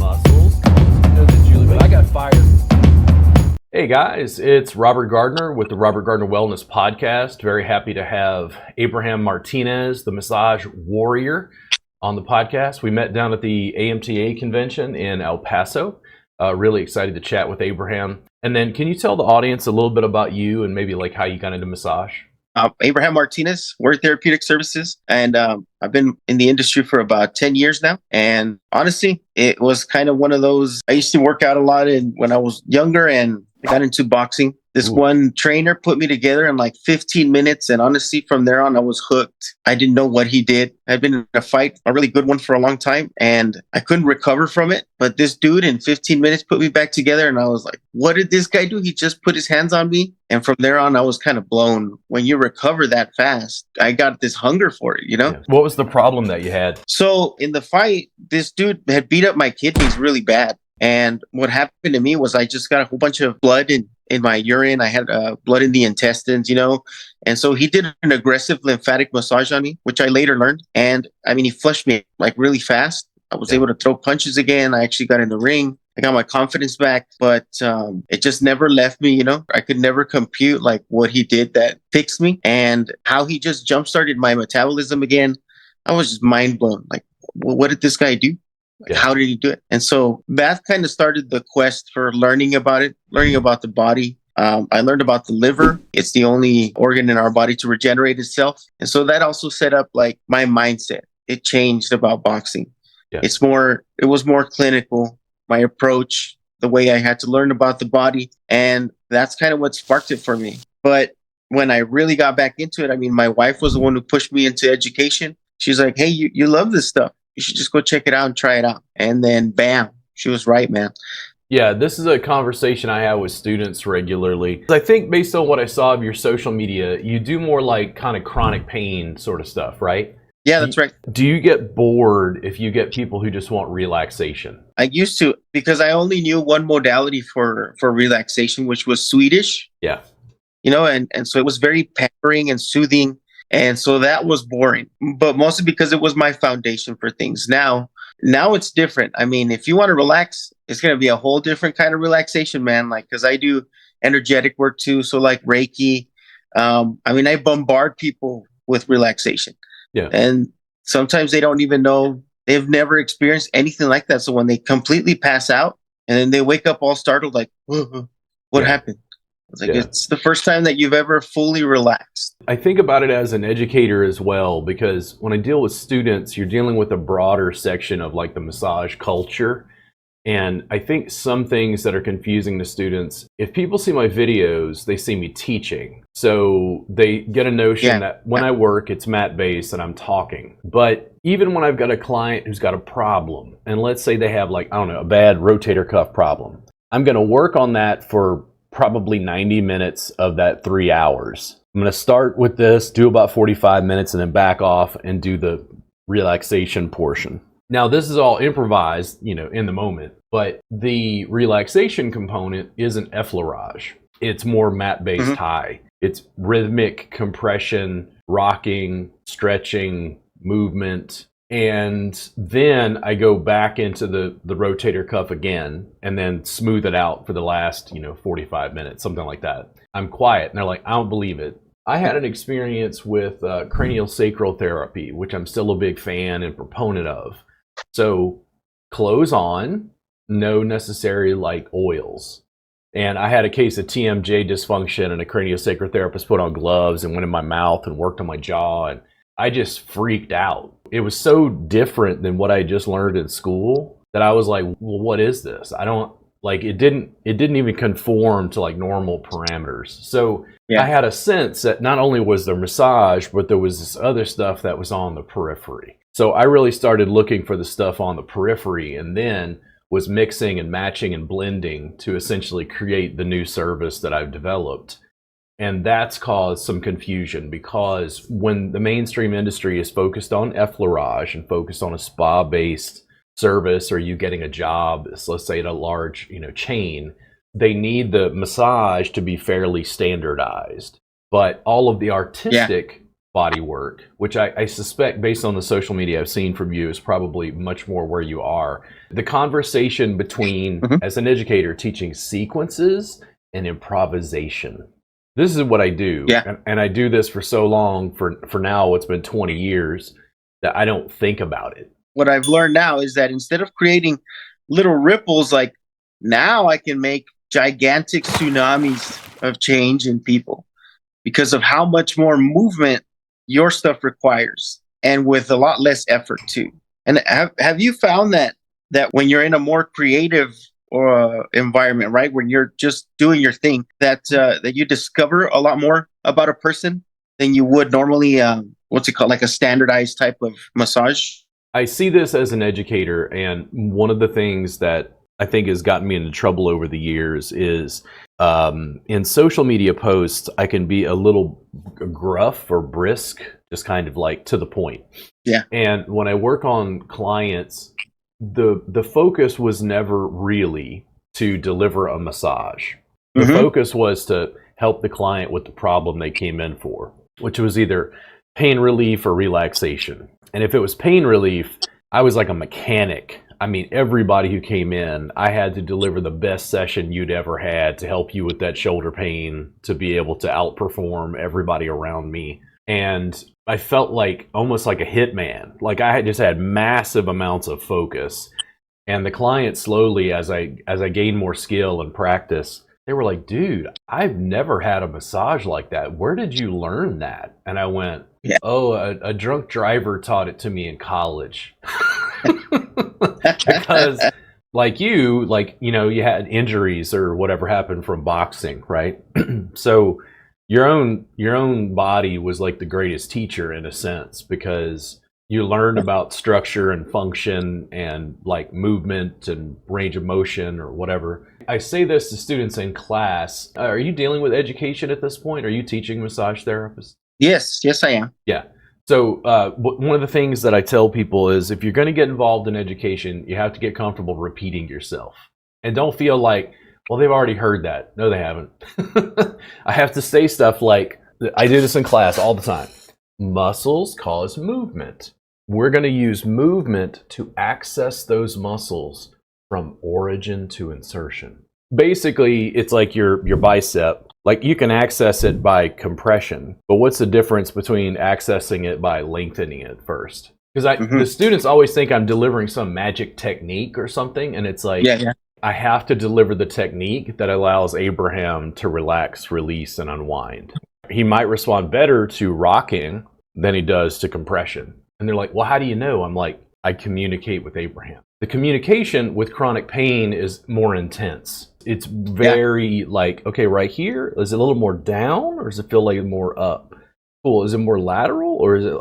muscles. But I got fired. Hey guys, it's Robert Gardner with the Robert Gardner Wellness Podcast. Very happy to have Abraham Martinez, the massage warrior, on the podcast. We met down at the AMTA convention in El Paso. Really excited to chat with Abraham. And then can you tell the audience a little bit about you and maybe like how you got into massage? Abraham Martinez, Word Therapeutic Services, and I've been in the industry for about 10 years now. And honestly, it was kind of one of those, I used to work out a lot when I was younger, and I got into boxing. This one trainer put me together in like 15 minutes. And honestly, from there on, I was hooked. I didn't know what he did. I'd been in a fight, a really good one for a long time, and I couldn't recover from it. But this dude in 15 minutes put me back together. And I was like, what did this guy do? He just put his hands on me. And from there on, I was kind of blown. When you recover that fast, I got this hunger for it, you know? Yeah. What was the problem that you had? So in the fight, this dude had beat up my kidneys really bad. And what happened to me was I just got a whole bunch of blood in my urine. I had blood in the intestines, you know. And so he did an aggressive lymphatic massage on me, which I later learned. And I mean, he flushed me like really fast. I was able to throw punches again. I actually got in the ring. I got my confidence back, but it just never left me, you know. I could never compute like what he did that fixed me and how he just jump-started my metabolism again. I was just mind blown. Like, what did this guy do? Like, how did he do it? And so that kind of started the quest for learning about it, learning about the body. I learned about the liver. It's the only organ in our body to regenerate itself. And so that also set up like my mindset. It changed about boxing. Yeah. It was more clinical, my approach, the way I had to learn about the body. And that's kind of what sparked it for me. But when I really got back into it, I mean, my wife was the one who pushed me into education. She's like, hey, you love this stuff. You should just go check it out and try it out. And then bam, she was right, man. Yeah, this is a conversation I have with students regularly. I think based on what I saw of your social media, you do more like kind of chronic pain sort of stuff, right? Yeah, that's right. Do you get bored if you get people who just want relaxation? I used to, because I only knew one modality for relaxation, which was Swedish. Yeah. You know, and so it was very pampering and soothing. And so that was boring, but mostly because it was my foundation for things. Now it's different. I mean, if you want to relax, it's going to be a whole different kind of relaxation, man. Like, cause I do energetic work too. So like Reiki, I mean, I bombard people with relaxation. Yeah. And sometimes they don't even know, they've never experienced anything like that. So when they completely pass out and then they wake up all startled, like, what happened? It's like, it's the first time that you've ever fully relaxed. I think about it as an educator as well, because when I deal with students, you're dealing with a broader section of like the massage culture. And I think some things that are confusing to students, if people see my videos, they see me teaching. So they get a notion that when I work, it's mat-based and I'm talking. But even when I've got a client who's got a problem, and let's say they have like, I don't know, a bad rotator cuff problem, I'm going to work on that for probably 90 minutes of that 3 hours. I'm going to start with this, do about 45 minutes, and then back off and do the relaxation portion. Now, this is all improvised, you know, in the moment, but the relaxation component isn't effleurage. It's more mat-based high. It's rhythmic compression, rocking, stretching, movement. And then I go back into the rotator cuff again and then smooth it out for the last, 45 minutes, something like that. I'm quiet and they're like, I don't believe it. I had an experience with craniosacral therapy, which I'm still a big fan and proponent of. So clothes on, no necessary like oils. And I had a case of TMJ dysfunction and a craniosacral therapist put on gloves and went in my mouth and worked on my jaw. And I just freaked out. It was so different than what I just learned in school that I was like, well, what is this? I don't like, it didn't even conform to like normal parameters. So I had a sense that not only was there massage, but there was this other stuff that was on the periphery. So I really started looking for the stuff on the periphery and then was mixing and matching and blending to essentially create the new service that I've developed. And that's caused some confusion because when the mainstream industry is focused on effleurage and focused on a spa-based service or you getting a job, let's say at a large chain, they need the massage to be fairly standardized. But all of the artistic Bodywork, which I suspect, based on the social media I've seen from you, is probably much more where you are. The conversation between, Mhm. as an educator, teaching sequences and improvisation. This is what I do, Yeah. and I do this for so long. For now, it's been 20 years that I don't think about it. What I've learned now is that instead of creating little ripples, like now I can make gigantic tsunamis of change in people because of how much more movement your stuff requires and with a lot less effort too. And have you found that when you're in a more creative or environment, right, when you're just doing your thing, that you discover a lot more about a person than you would normally? What's it called, like a standardized type of massage? I see this as an educator, and one of the things that I think has gotten me into trouble over the years is in social media posts, I can be a little gruff or brisk, just kind of like to the point. Yeah. And when I work on clients, the focus was never really to deliver a massage. The Mm-hmm. focus was to help the client with the problem they came in for, which was either pain relief or relaxation. And if it was pain relief, I was like a mechanic. I mean, everybody who came in, I had to deliver the best session you'd ever had to help you with that shoulder pain, to be able to outperform everybody around me. And I felt like almost like a hitman. Like I had just had massive amounts of focus. And the client slowly, as I gained more skill and practice, they were like, dude, I've never had a massage like that. Where did you learn that? And I went, Yeah. oh, a drunk driver taught it to me in college. Because like you had injuries or whatever happened from boxing, right? So your own body was like the greatest teacher in a sense, because you learned about structure and function and like movement and range of motion or whatever. I say this to students in class. Are you dealing with education at this point? Are you teaching massage therapists? Yes, I am. Yeah. So one of the things that I tell people is, if you're going to get involved in education, you have to get comfortable repeating yourself. And don't feel like, well, they've already heard that. No, they haven't. I have to say stuff like, I do this in class all the time. Muscles cause movement. We're going to use movement to access those muscles from origin to insertion. Basically, it's like your bicep. Like, you can access it by compression, but what's the difference between accessing it by lengthening it first? Because the students always think I'm delivering some magic technique or something, and it's like, Yeah. I have to deliver the technique that allows Abraham to relax, release, and unwind. He might respond better to rocking than he does to compression. And they're like, well, how do you know? I'm like, I communicate with Abraham. The communication with chronic pain is more intense. It's very like, okay, right here, is it a little more down, or does it feel like more up? Cool. Is it more lateral, or is it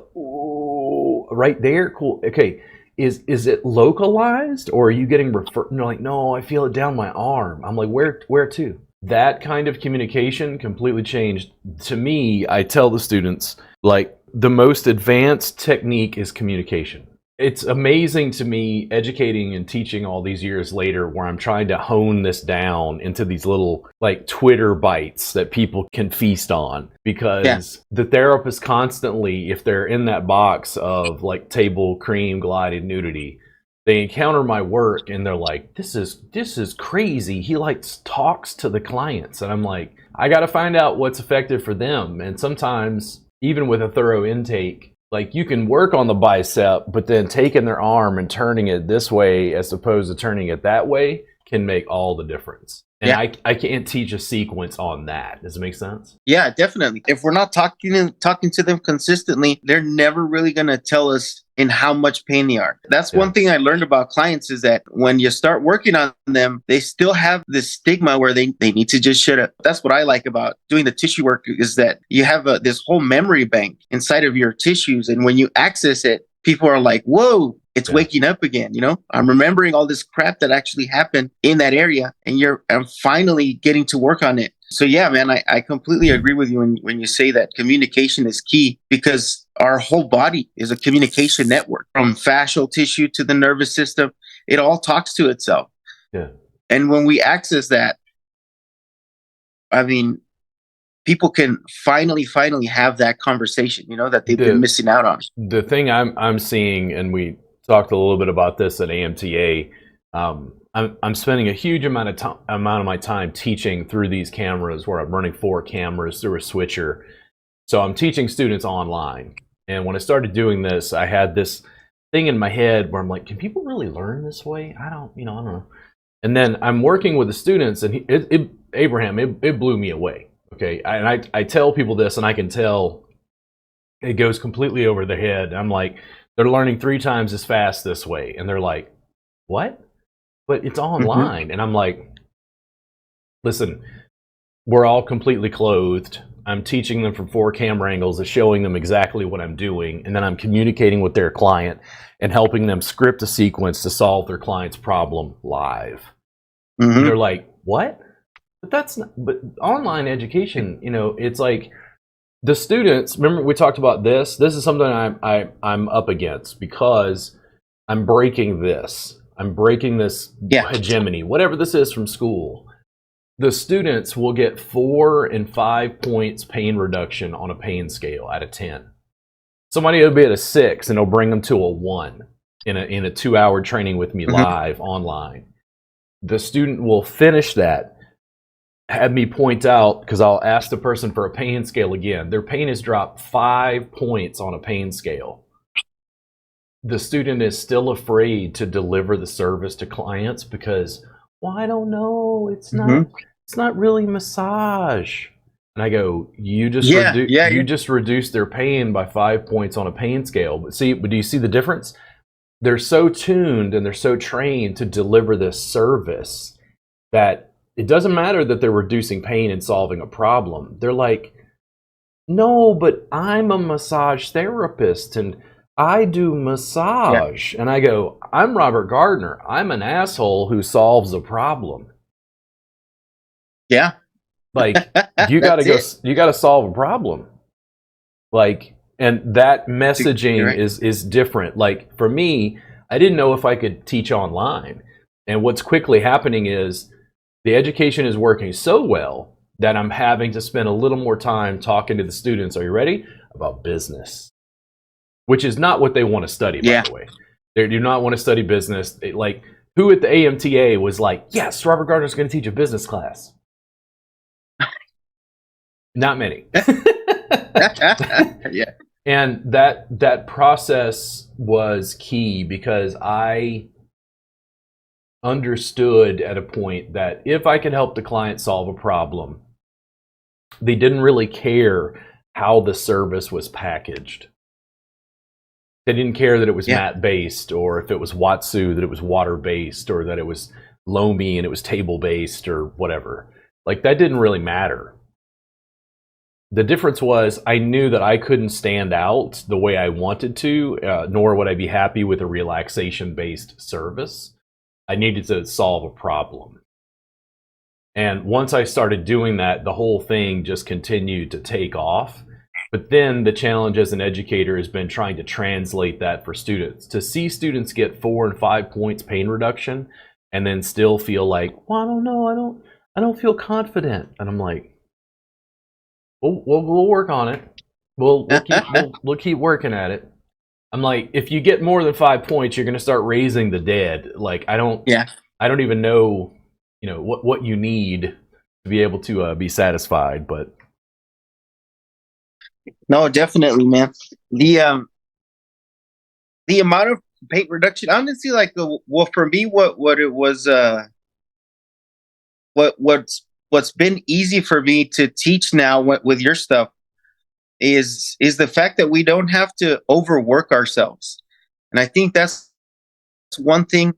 right there? Cool. Okay. Is it localized, or are you getting referred? No, like, no, I feel it down my arm. I'm like, where to? That kind of communication completely changed. To me, I tell the students, like, the most advanced technique is communication. It's amazing to me, educating and teaching all these years later, where I'm trying to hone this down into these little like Twitter bites that people can feast on, because the therapist constantly, if they're in that box of like table, cream, glided, nudity, they encounter my work and they're like, this is crazy. He like talks to the clients. And I'm like, I got to find out what's effective for them. And sometimes, even with a thorough intake, like, you can work on the bicep, but then taking their arm and turning it this way as opposed to turning it that way can make all the difference. And I can't teach a sequence on that. Does it make sense? Yeah, definitely. If we're not talking to them consistently, they're never really going to tell us in how much pain they are. That's one thing I learned about clients, is that when you start working on them, they still have this stigma where they need to just shut up. That's what I like about doing the tissue work, is that you have this whole memory bank inside of your tissues. And when you access it, people are like, whoa, it's waking up again. You know, I'm remembering all this crap that actually happened in that area, and I'm finally getting to work on it. So yeah, man, I completely agree with you when you say that communication is key, because our whole body is a communication network, from fascial tissue to the nervous system. It all talks to itself. Yeah. And when we access that, I mean, people can finally have that conversation, that they've been The missing out on. the thing I'm seeing, and we talked a little bit about this at AMTA. I'm spending a huge amount of my time teaching through these cameras, where I'm running 4 cameras through a switcher. So I'm teaching students online. And when I started doing this, I had this thing in my head where I'm like, can people really learn this way? I don't know. And then I'm working with the students, and Abraham, it blew me away. Okay, I tell people this, and I can tell it goes completely over their head. I'm like, they're learning 3 times as fast this way, and they're like, what? But it's online. And I'm like, listen, we're all completely clothed. I'm teaching them from 4 camera angles and showing them exactly what I'm doing, and then I'm communicating with their client and helping them script a sequence to solve their client's problem live. And they're like, what? But that's not, but online education, it's like the students, remember we talked about this is something I'm up against, because I'm breaking this hegemony, whatever this is from school. The students will get 4 and 5 points pain reduction on a pain scale out of 10. Somebody will be at a 6 and it'll bring them to a 1 in a 2-hour training with me live online. The student will finish that, have me point out, because I'll ask the person for a pain scale again. Their pain has dropped 5 points on a pain scale. The student is still afraid to deliver the service to clients because, well, I don't know, it's not really massage. And I go, you just reduced their pain by 5 points on a pain scale. But do you see the difference? They're so tuned and they're so trained to deliver this service that it doesn't matter that they're reducing pain and solving a problem. They're like, no, but I'm a massage therapist and I do massage. And I go, I'm Robert Gardner. I'm an asshole who solves a problem. Yeah. Like, you gotta solve a problem. Like, and that messaging is different. Like, for me, I didn't know if I could teach online. And what's quickly happening is the education is working so well that I'm having to spend a little more time talking to the students. Are you ready? About business, which is not what they want to study, by the way. They do not want to study business. Like, who at the AMTA was like, yes, Robert Gardner's going to teach a business class? Not many. Yeah. And that process was key, because I understood at a point that if I could help the client solve a problem, they didn't really care how the service was packaged. They didn't care that it was mat-based, or if it was Watsu, that it was water-based, or that it was Lomi and it was table-based, or whatever. Like, that didn't really matter. The difference was I knew that I couldn't stand out the way I wanted to, nor would I be happy with a relaxation-based service. I needed to solve a problem. And once I started doing that, the whole thing just continued to take off. But then the challenge as an educator has been trying to translate that for students. To see students get 4 and 5 points pain reduction and then still feel like, well, I don't know, I don't feel confident. And I'm like, we'll work on it. We'll keep working at it. I'm like, if you get more than 5 points, you're going to start raising the dead. Like, I don't even know, what you need to be able to be satisfied. But no, definitely, man. The amount of pain reduction, honestly, like for me, what it was, what's been easy for me to teach now with your stuff is the fact that we don't have to overwork ourselves. And I think that's one thing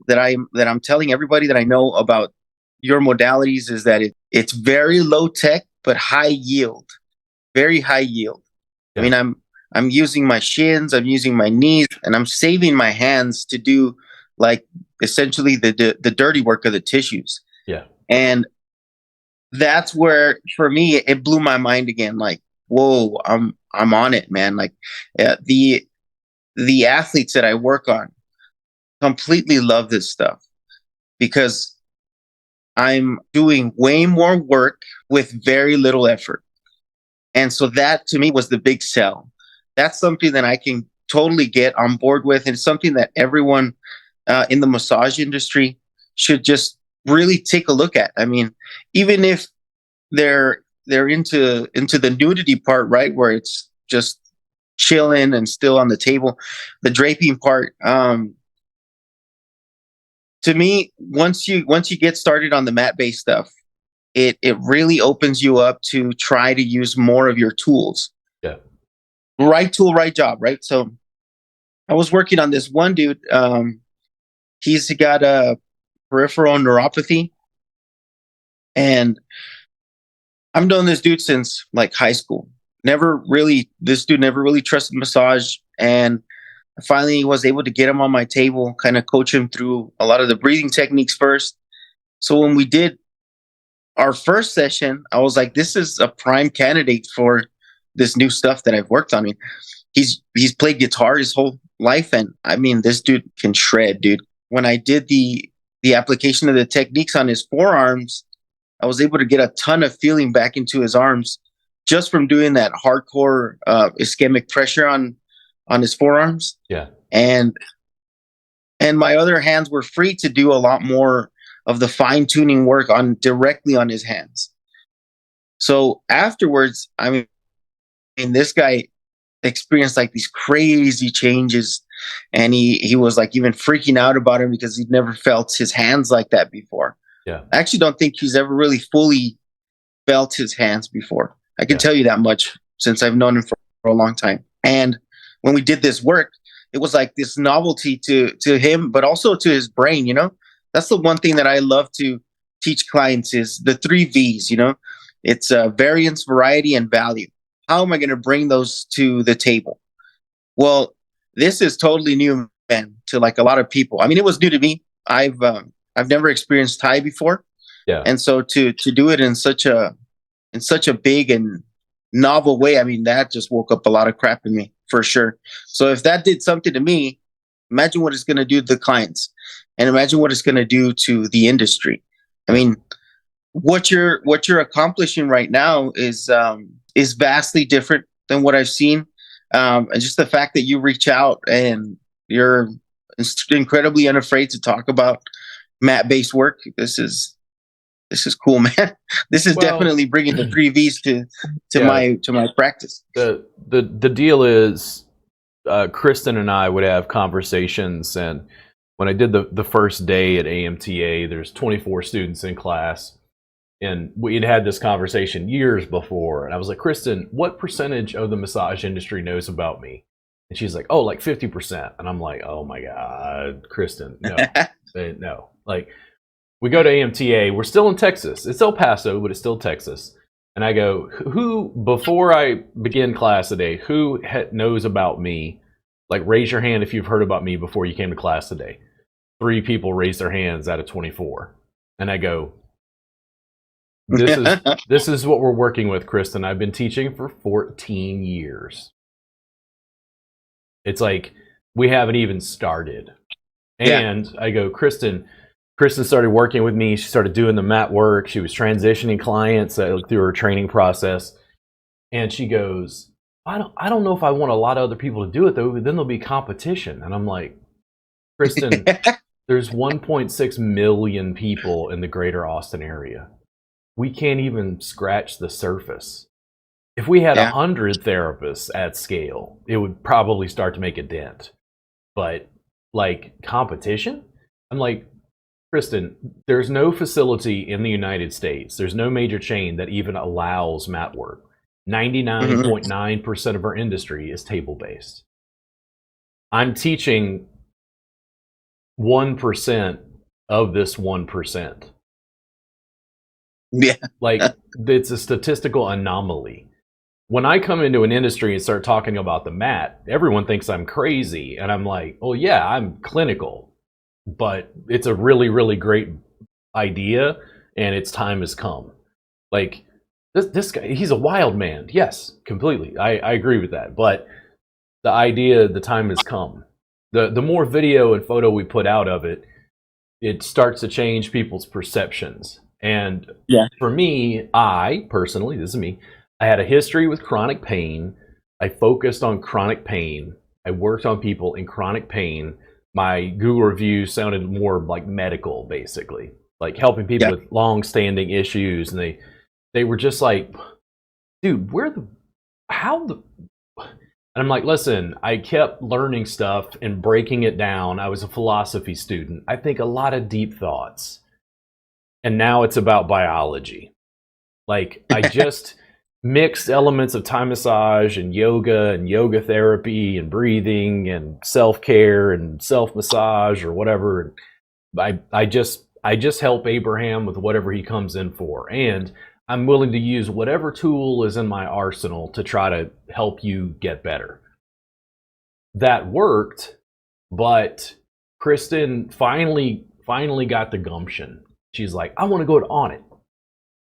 that I'm telling everybody that I know about your modalities, is that it's very low tech but high yield, very high yield. Yeah. I mean, I'm using my shins, I'm using my knees, and I'm saving my hands to do, like, essentially the dirty work of the tissues. Yeah. And that's where, for me, it blew my mind again. Like, whoa, I'm on it, man. Like, the athletes that I work on completely love this stuff, because I'm doing way more work with very little effort. And so that to me was the big sell. That's something that I can totally get on board with, and something that everyone in the massage industry should just really take a look at. I mean, even if they're into the nudity part, right, where it's just chilling and still on the table, the draping part. To me, once you get started on the mat based stuff, it really opens you up to try to use more of your tools. Yeah. Right tool, right job, right? So I was working on this one dude. He's got a peripheral neuropathy, and I've known this dude since like high school. This dude never really trusted massage, and I finally was able to get him on my table, kind of coach him through a lot of the breathing techniques first. So when we did our first session, I was like, this is a prime candidate for this new stuff that I've worked on. I mean, he's played guitar his whole life, and I mean, this dude can shred, dude. When I did the application of the techniques on his forearms, I was able to get a ton of feeling back into his arms just from doing that hardcore ischemic pressure on his forearms. Yeah. And my other hands were free to do a lot more of the fine tuning work on directly on his hands. So afterwards, I mean, this guy experienced like these crazy changes, and he was like even freaking out about him because he'd never felt his hands like that before. Yeah. I actually don't think he's ever really fully felt his hands before. I can tell you that much since I've known him for a long time. And when we did this work, it was like this novelty to him, but also to his brain, you know? That's the one thing that I love to teach clients is the 3 V's, you know? It's variance, variety, and value. How am I going to bring those to the table? Well, this is totally new, man, to like a lot of people. I mean, it was new to me. I've never experienced Thai before. Yeah. And so to do it in such a big and novel way, I mean, that just woke up a lot of crap in me for sure. So if that did something to me, imagine what it's going to do to the clients, and imagine what it's going to do to the industry. I mean, what you're accomplishing right now is vastly different than what I've seen. And just the fact that you reach out and you're incredibly unafraid to talk about mat-based work. This is cool, man. This is definitely bringing the 3 V's to my practice. The deal is, Kristen and I would have conversations, and when I did the first day at AMTA, there's 24 students in class, and we'd had this conversation years before, and I was like, Kristen, what percentage of the massage industry knows about me? And she's like, oh, like 50%. And I'm like, oh my God, Kristen, no, no. Like, we go to AMTA, we're still in Texas. It's El Paso, but it's still Texas. And I go, who, before I begin class today, who knows about me? Like, raise your hand if you've heard about me before you came to class today. 3 people raised their hands out of 24. And I go, this is what we're working with, Kristen. I've been teaching for 14 years. It's like, we haven't even started. And I go, Kristen started working with me. She started doing the mat work. She was transitioning clients through her training process. And she goes, I don't know if I want a lot of other people to do it, though. Then there'll be competition. And I'm like, Kristen, there's 1.6 million people in the greater Austin area. We can't even scratch the surface. If we had 100 therapists at scale, it would probably start to make a dent. But like competition? I'm like, Kristen, there's no facility in the United States, there's no major chain that even allows mat work. 99.9% of our industry is table-based. I'm teaching 1% of this 1%. Yeah. Like, it's a statistical anomaly. When I come into an industry and start talking about the mat, everyone thinks I'm crazy. And I'm like, oh yeah, I'm clinical. But it's a really, really great idea, and its time has come. Like, this guy, he's a wild man. Yes, completely. I agree with that. But the idea, the time has come. The more video and photo we put out of it, it starts to change people's perceptions. And for me, I personally, this is me, I had a history with chronic pain. I focused on chronic pain. I worked on people in chronic pain. My Google reviews sounded more like medical, basically, like helping people Yeah. with long-standing issues. And they were just like, dude, how the, and I'm like, listen, I kept learning stuff and breaking it down. I was a philosophy student. I think a lot of deep thoughts. And now it's about biology. Like, I just mixed elements of Thai massage and yoga therapy and breathing and self-care and self-massage or whatever. I just help Abraham with whatever he comes in for. And I'm willing to use whatever tool is in my arsenal to try to help you get better. That worked, but Kristen finally got the gumption. She's like, I want to go to Onnit.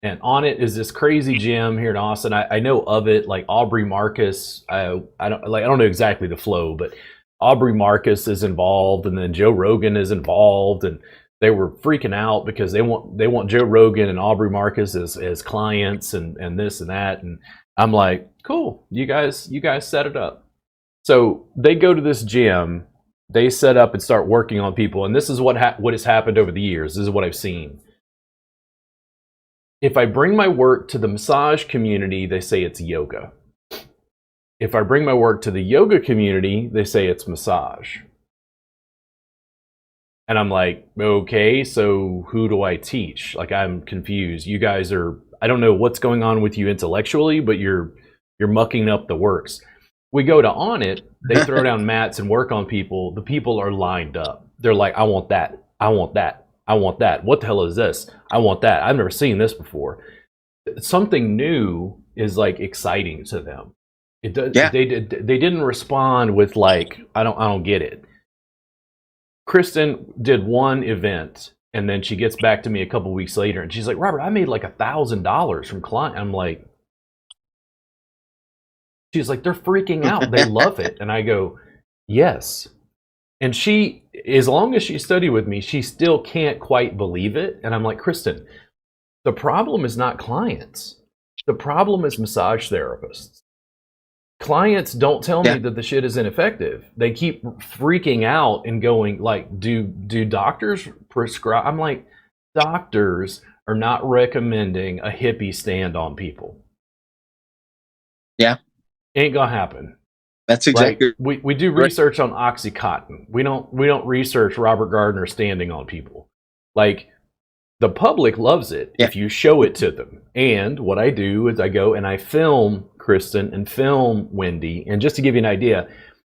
And Onnit is this crazy gym here in Austin. I know of it, like Aubrey Marcus. I don't know exactly the flow, but Aubrey Marcus is involved, and then Joe Rogan is involved, and they were freaking out because they want Joe Rogan and Aubrey Marcus as clients and this and that. And I'm like, cool, you guys set it up. So they go to this gym, they set up and start working on people, and this is what has happened over the years. This is what I've seen. If I bring my work to the massage community, they say it's yoga. If I bring my work to the yoga community, they say it's massage. And I'm like, okay, so who do I teach? Like, I'm confused. You guys I don't know what's going on with you intellectually, but you're mucking up the works. We go to Onnit, they throw down mats and work on people. The people are lined up. They're like, I want that. I want that. I want that. What the hell is this? I want that. I've never seen this before. Something new is like exciting to them. It does. Yeah. They didn't respond with like, I don't get it. Kristen did one event, and then she gets back to me a couple weeks later, and she's like, Robert, I made like $1,000 from client. I'm like, she's like, they're freaking out. They love it. And I go, yes. And she, as long as she studied with me, she still can't quite believe it. And I'm like, Kristen, the problem is not clients. The problem is massage therapists. Clients don't tell me that the shit is ineffective. They keep freaking out and going like, do doctors prescribe? I'm like, doctors are not recommending a hippie stand on people. Yeah. Ain't gonna happen. That's exactly right. We do research on Oxycontin. We don't research Robert Gardner standing on people. Like, the public loves it if you show it to them. And what I do is I go and I film Kristen and film Wendy. And just to give you an idea,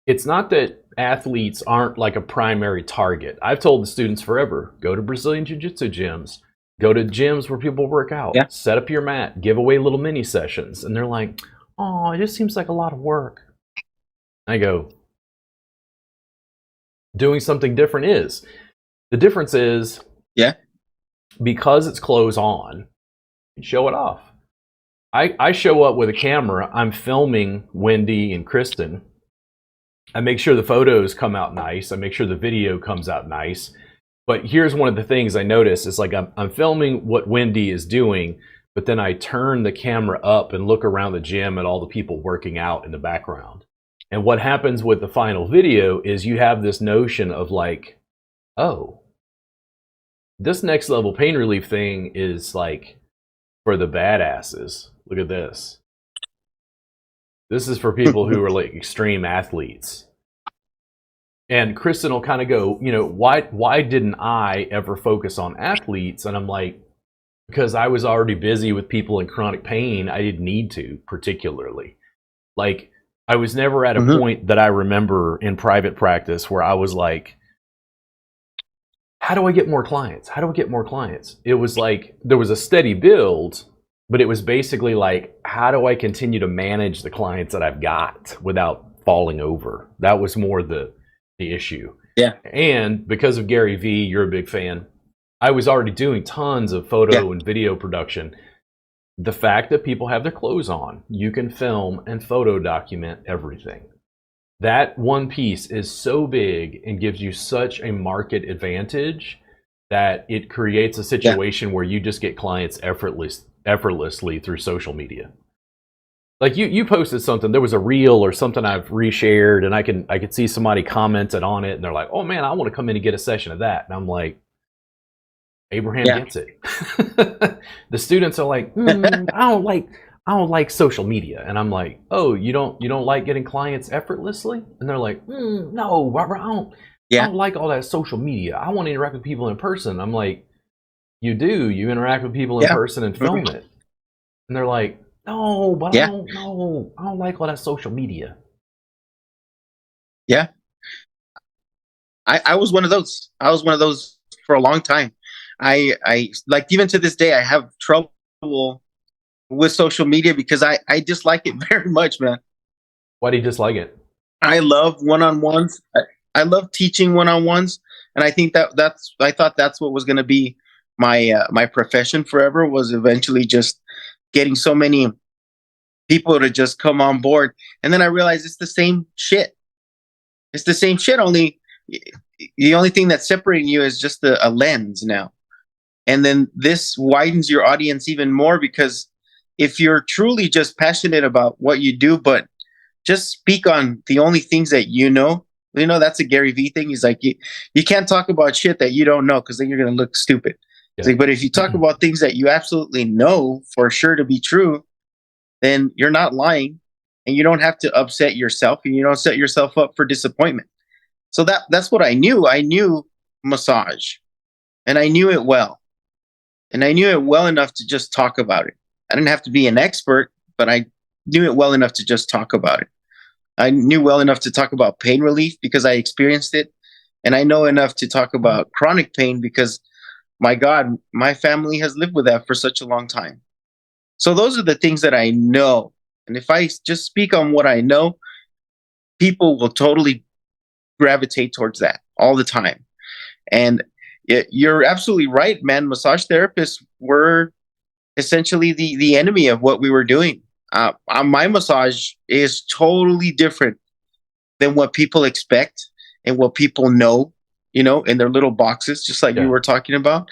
it's not that athletes aren't like a primary target. I've told the students forever, go to Brazilian Jiu-Jitsu gyms, go to gyms where people work out, set up your mat, give away little mini sessions. And they're like, oh, it just seems like a lot of work. I go, doing something different is. The difference is, because it's clothes on, you show it off. I show up with a camera, I'm filming Wendy and Kristen. I make sure the photos come out nice. I make sure the video comes out nice. But here's one of the things I notice is like I'm filming what Wendy is doing, but then I turn the camera up and look around the gym at all the people working out in the background. And what happens with the final video is you have this notion of like, oh, this next level pain relief thing is like for the badasses. Look at this. This is for people who are like extreme athletes. And Kristen will kind of go, you know, why didn't I ever focus on athletes? And I'm like, because I was already busy with people in chronic pain. I didn't need to, particularly. Like, I was never at a point that I remember in private practice where I was like, how do I get more clients? How do I get more clients? It was like, there was a steady build, but it was basically like, how do I continue to manage the clients that I've got without falling over? That was more the issue. Yeah. And because of Gary Vee, you're a big fan, I was already doing tons of photo and video production. The fact that people have their clothes on, you can film and photo document everything. That one piece is so big and gives you such a market advantage that it creates a situation where you just get clients effortlessly through social media. Like you posted something, there was a reel or something I've reshared, and I could see somebody commented on it, and they're like, "Oh man, I want to come in and get a session of that." And I'm like, Abraham Yeah. gets it. The students are like, I don't like social media, and I'm like, oh, you don't like getting clients effortlessly? And they're like, no, Robert, I don't like all that social media. I want to interact with people in person. I'm like, you do. You interact with people in person and film it. And they're like, no, but I don't know. I don't like all that social media. Yeah. I was one of those. I was one of those for a long time. I like, even to this day, I have trouble with social media because I dislike it very much, man. Why do you dislike it? I love one-on-ones. I love teaching one-on-ones, and I think I thought that's what was going to be my profession forever, was eventually just getting so many people to just come on board. And then I realized it's the same shit. It's the same shit, only the only thing that's separating you is just a lens now. And then this widens your audience even more, because if you're truly just passionate about what you do, but just speak on the only things that you know, that's a Gary Vee thing. He's like, you can't talk about shit that you don't know, because then you're going to look stupid. Yeah. Like, but if you talk about things that you absolutely know for sure to be true, then you're not lying, and you don't have to upset yourself, and you don't set yourself up for disappointment. So that's what I knew. I knew massage, and I knew it well. And I knew it well enough to just talk about it. I didn't have to be an expert, but I knew it well enough to just talk about it. I knew well enough to talk about pain relief because I experienced it. And I know enough to talk about chronic pain because, my God, my family has lived with that for such a long time. So those are the things that I know. And if I just speak on what I know, people will totally gravitate towards that all the time. And you're absolutely right, man. Massage therapists were essentially the enemy of what we were doing. My massage is totally different than what people expect and what people know, in their little boxes, just like you were talking about.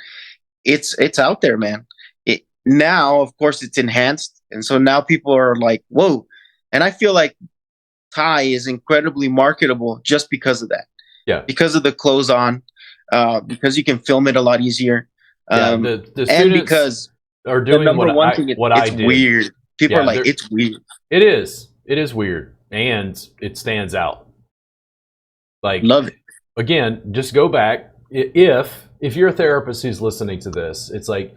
It's out there, man. Now, of course, it's enhanced. And so now people are like, whoa. And I feel like Thai is incredibly marketable just because of that. Yeah. Because of the clothes on. Because you can film it a lot easier. The and because are doing the number one thing, it's weird. People are like, it's weird. It is weird, and it stands out. Like, love it. Again, just go back. If you're a therapist who's listening to this, it's like,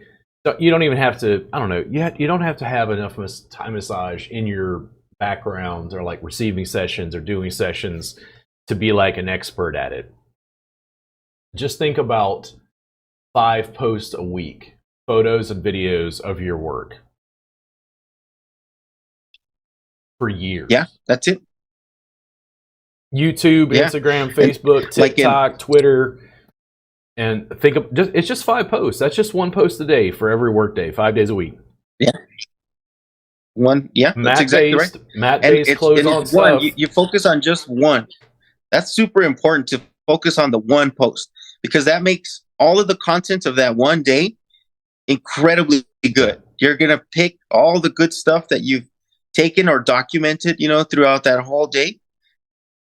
you don't even have to, I don't know, you don't have to have enough Thai massage in your background, or like receiving sessions or doing sessions, to be like an expert at it. Just think about 5 posts a week, photos and videos of your work for years. Yeah, that's it. YouTube, Instagram, Facebook, TikTok, Twitter, and it's just 5 posts. That's just 1 post a day for every work day, 5 days a week. Yeah. That's exactly right. Mat-based clothes on stuff. You focus on just one. That's super important, to focus on the one post, because that makes all of the content of that one day incredibly good. You're going to pick all the good stuff that you've taken or documented, throughout that whole day,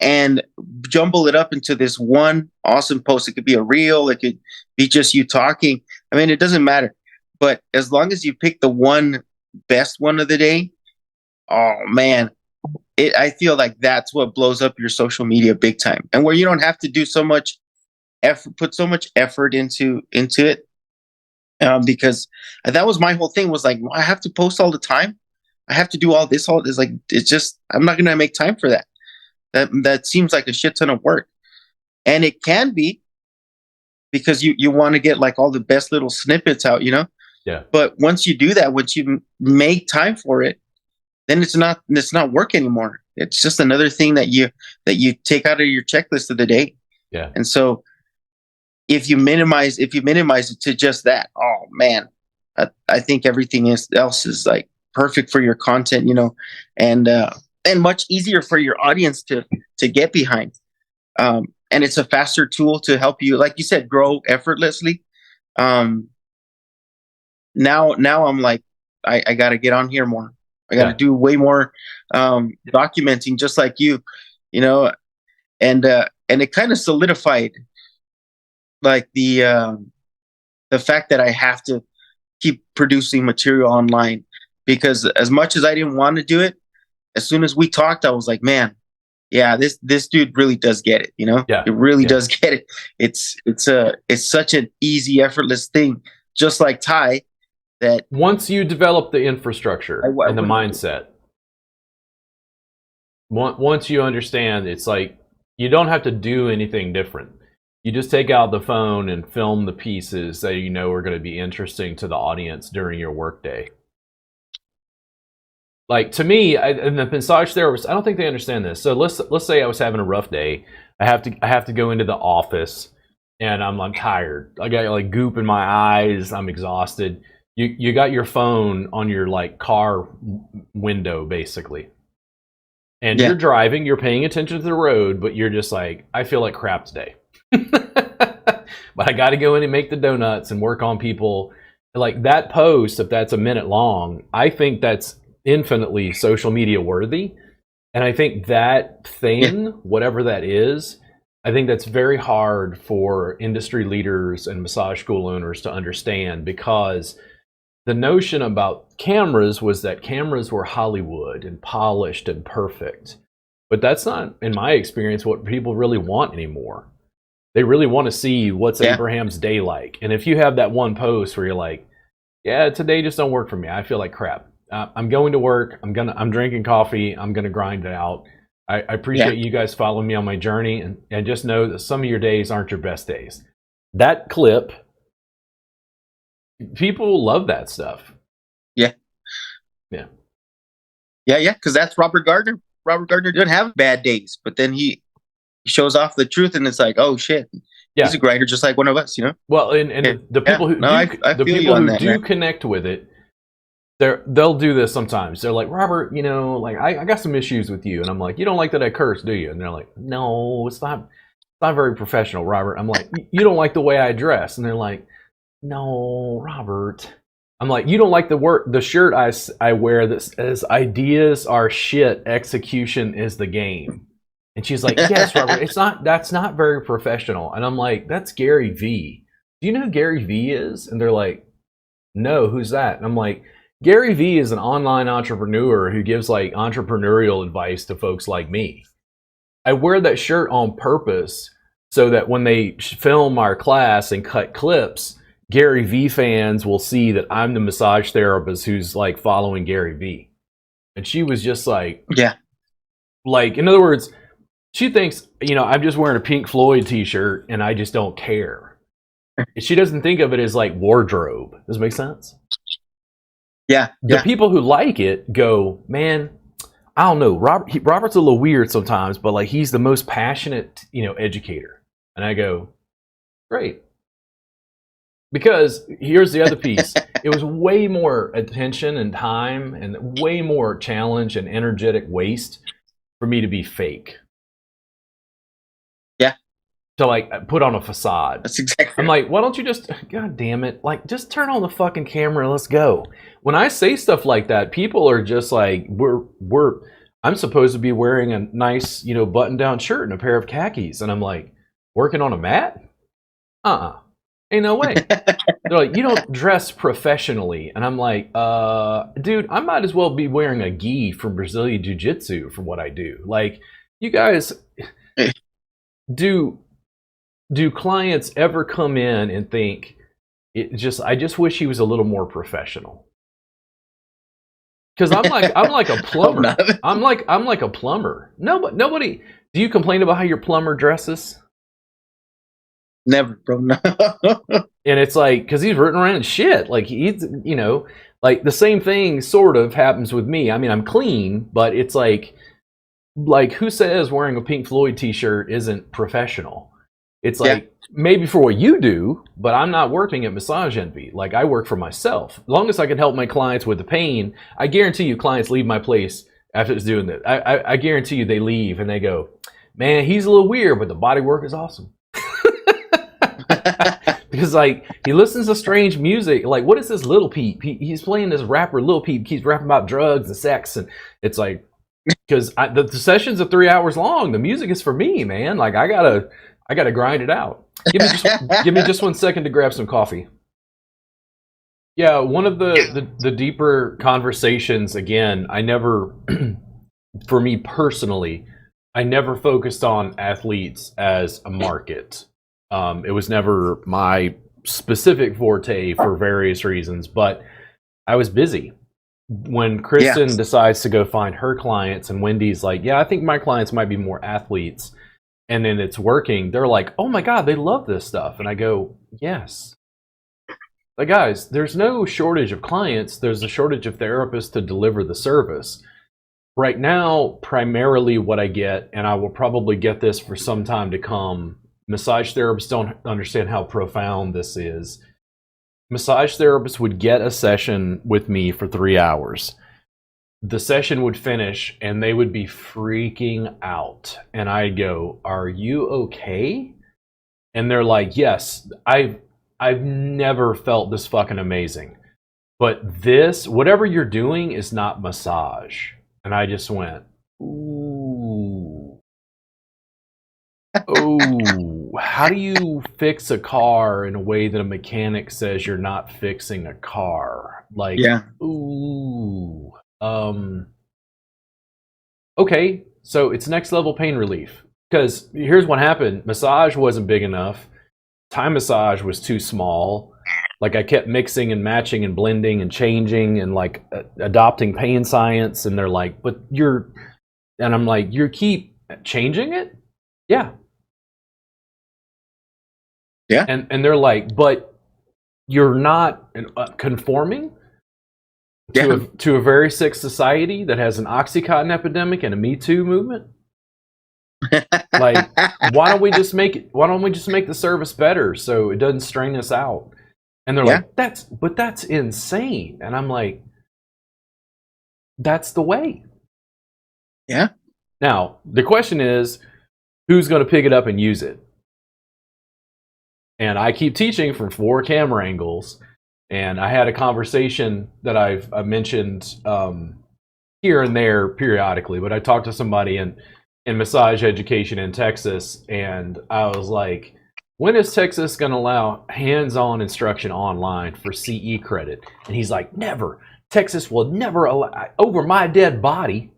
and jumble it up into this one awesome post. It could be a reel. It could be just you talking. I mean, it doesn't matter. But as long as you pick the one best one of the day, oh man, I feel like that's what blows up your social media big time. And where you don't have to do so much effort, put so much effort into it. Because that was my whole thing, was like, I have to post all the time. I have to do all this. Like, it's just, I'm not going to make time for that. That seems like a shit ton of work. And it can be, because you want to get like all the best little snippets out, Yeah. But once you do that, once you make time for it, then it's not work anymore. It's just another thing that you take out of your checklist of the day. Yeah. And so if you minimize it to just that, oh man, I think everything else is like perfect for your content, and much easier for your audience to get behind. And it's a faster tool to help you, like you said, grow effortlessly. Now I'm like, I got to get on here more. I got to do way more documenting, just like you know, and it kind of solidified like the fact that I have to keep producing material online, because as much as I didn't want to do it, as soon as we talked, I was like, man, yeah, this dude really does get it. Yeah. It really does get it. It's such an easy, effortless thing, just like Ty. That once you develop the infrastructure and the mindset, once you understand, it's like you don't have to do anything different. You just take out the phone and film the pieces that you know are going to be interesting to the audience during your workday. Like, to me, and the massage therapist, I don't think they understand this. So let's say I was having a rough day. I have to go into the office, and I'm tired. I got like goop in my eyes. I'm exhausted. You got your phone on your like car window basically, and you're driving. You're paying attention to the road, but you're just like, I feel like crap today. But I got to go in and make the donuts and work on people. Like that post, if that's a minute long, I think that's infinitely social media worthy. And I think that thing, whatever that is, I think that's very hard for industry leaders and massage school owners to understand, because the notion about cameras was that cameras were Hollywood and polished and perfect. But that's not, in my experience, what people really want anymore. They really want to see what's Abraham's day like. And if you have that one post where you're like, yeah, today just don't work for me. I feel like crap. I'm going to work. I'm drinking coffee. I'm going to grind it out. I appreciate you guys following me on my journey, and just know that some of your days aren't your best days. That clip, people love that stuff. Yeah. Because that's Robert Gardner. Robert Gardner didn't have bad days, but then he shows off the truth, and it's like, oh shit, he's a grinder just like one of us, Well, and the people who do connect with it, they'll do this sometimes. They're like, Robert, like I got some issues with you, and I'm like, you don't like that I curse, do you? And they're like, no, it's not very professional, Robert. I'm like, you don't like the way I dress, and they're like, no, Robert. I'm like, you don't like the shirt I wear that says ideas are shit, execution is the game. And she's like, yes, Robert, that's not very professional. And I'm like, that's Gary Vee. Do you know who Gary Vee is? And they're like, no, who's that? And I'm like, Gary Vee is an online entrepreneur who gives like entrepreneurial advice to folks like me. I wear that shirt on purpose so that when they film our class and cut clips, Gary Vee fans will see that I'm the massage therapist who's like following Gary Vee. And she was just like, like, in other words, she thinks, I'm just wearing a Pink Floyd t-shirt and I just don't care. She doesn't think of it as like wardrobe. Does it make sense? The people who like it go, man, I don't know. Robert's a little weird sometimes, but like he's the most passionate, educator. And I go, great. Because here's the other piece. It was way more attention and time and way more challenge and energetic waste for me to be fake. To like put on a facade. That's exactly. I'm like, why don't you just, God damn it, like just turn on the fucking camera and let's go. When I say stuff like that, people are just like, I'm supposed to be wearing a nice, button down shirt and a pair of khakis, and I'm like, working on a mat? Ain't no way. They're like, you don't dress professionally, and I'm like, dude, I might as well be wearing a gi from Brazilian Jiu-Jitsu for what I do. Like, you guys do clients ever come in and think I just wish he was a little more professional? Because I'm like a plumber. I'm like a plumber. Nobody. Do you complain about how your plumber dresses? Never, bro. No. And it's like, because he's rooting around in shit. Like he's, like the same thing sort of happens with me. I mean, I'm clean, but it's like who says wearing a Pink Floyd t-shirt isn't professional? It's like, maybe for what you do, but I'm not working at Massage Envy. Like, I work for myself. As long as I can help my clients with the pain, I guarantee you clients leave my place after it's doing that. I guarantee you they leave and they go, man, he's a little weird, but the body work is awesome. because like he listens to strange music. Like, what is this Little Peep? He's playing this rapper Little Peep. He's rapping about drugs and sex, and it's like, because the sessions are 3 hours long. The music is for me, man. Like I gotta grind it out. Give me just 1 second to grab some coffee. Yeah, one of the deeper conversations, again, I never, for me personally, I never focused on athletes as a market. It was never my specific forte for various reasons, but I was busy. When Kristen decides to go find her clients and Wendy's like, yeah, I think my clients might be more athletes, and then it's working, they're like, oh my God, they love this stuff. And I go, yes. Like, guys, there's no shortage of clients. There's a shortage of therapists to deliver the service. Right now, primarily what I get, and I will probably get this for some time to come, massage therapists don't understand how profound this is. Massage therapists would get a session with me for 3 hours. The session would finish and they would be freaking out. And I'd go, are you okay? And they're like, yes, I've never felt this fucking amazing. But this, whatever you're doing is not massage. And I just went, ooh. Oh, how do you fix a car in a way that a mechanic says you're not fixing a car? Like, ooh. Okay, so it's next level pain relief. Because here's what happened. Massage wasn't big enough. Thai massage was too small. Like I kept mixing and matching and blending and changing and like adopting pain science. And they're like, but you're, and I'm like, you keep changing it? Yeah. Yeah. And they're like, but you're not conforming to a very sick society that has an Oxycontin epidemic and a Me Too movement? Like, why don't we just make the service better so it doesn't strain us out? And they're like, that's insane. And I'm like, that's the way. Yeah. Now, the question is, who's going to pick it up and use it? And I keep teaching from 4 camera angles. And I had a conversation that I've mentioned here and there periodically, but I talked to somebody in massage education in Texas, and I was like, when is Texas going to allow hands-on instruction online for CE credit? And he's like, never. Texas will never allow, over my dead body.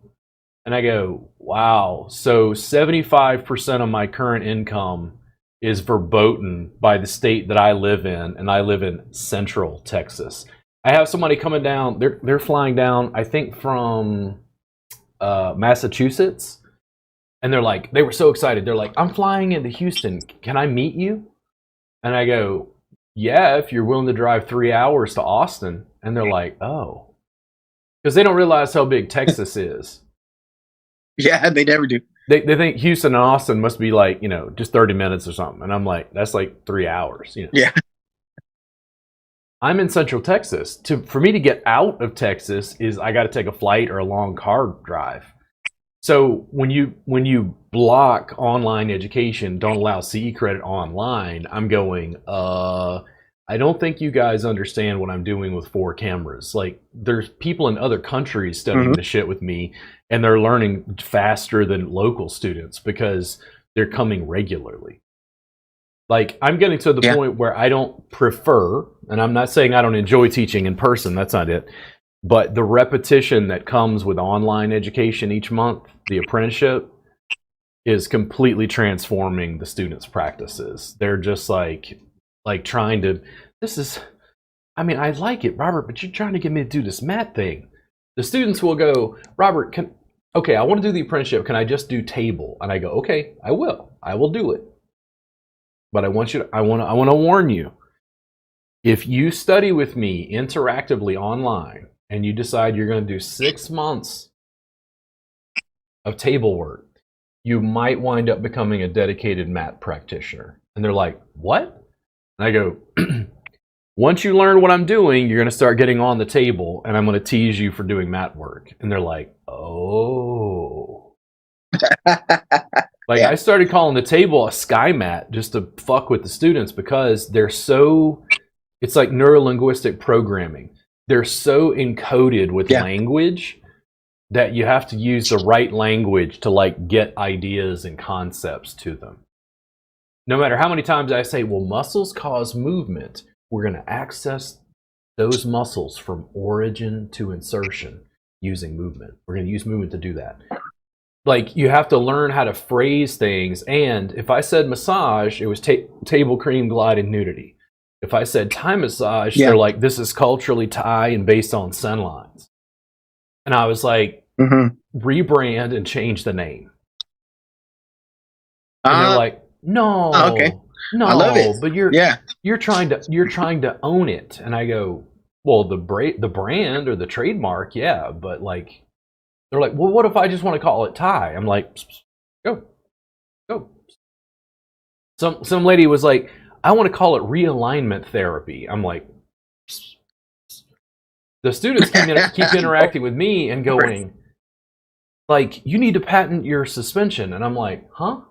And I go, wow. So 75% of my current income is verboten by the state that I live in, and I live in Central Texas. I have somebody coming down. They're flying down, I think, from Massachusetts. And they're like, they were so excited. They're like, I'm flying into Houston. Can I meet you? And I go, yeah, if you're willing to drive 3 hours to Austin. And they're like, oh. Because they don't realize how big Texas is. Yeah, they never do. They think Houston and Austin must be like, just 30 minutes or something. And I'm like, that's like 3 hours. Yeah. I'm in Central Texas. For me to get out of Texas is I got to take a flight or a long car drive. So when you block online education, don't allow CE credit online, I'm going, I don't think you guys understand what I'm doing with 4 cameras. Like, there's people in other countries studying the shit with me, and they're learning faster than local students because they're coming regularly. Like, I'm getting to the point where I don't prefer, and I'm not saying I don't enjoy teaching in person, that's not it. But the repetition that comes with online education each month, the apprenticeship, is completely transforming the students' practices. They're just like trying to, I like it, Robert, but you're trying to get me to do this math thing. The students will go, Robert, I want to do the apprenticeship. Can I just do table? And I go, okay, I will do it. But I want to warn you, if you study with me interactively online, and you decide you're going to do 6 months of table work, you might wind up becoming a dedicated mat practitioner. And they're like, what? And I go, once you learn what I'm doing, you're going to start getting on the table, and I'm going to tease you for doing mat work. And they're like, oh. Like Yeah. I started calling the table a sky mat just to fuck with the students because they're so, it's like neurolinguistic programming. They're so encoded with Yeah. language that you have to use the right language to like get ideas and concepts to them. No matter how many times I say, well, muscles cause movement, we're going to access those muscles from origin to insertion using movement. We're going to use movement to do that. Like, you have to learn how to phrase things. And if I said massage, it was table cream, glide, and nudity. If I said Thai massage, they're like, this is culturally Thai and based on sun lines. And I was like, rebrand and change the name. And they're like, no, okay. no, I love it. but you're trying to own it. And I go, well, the brand or the trademark, yeah, but like, they're like, well, what if I just want to call it Thai? I'm like, go. Some lady was like, I want to call it realignment therapy. I'm like, the students keep interacting with me and going, like, you need to patent your suspension. And I'm like, huh?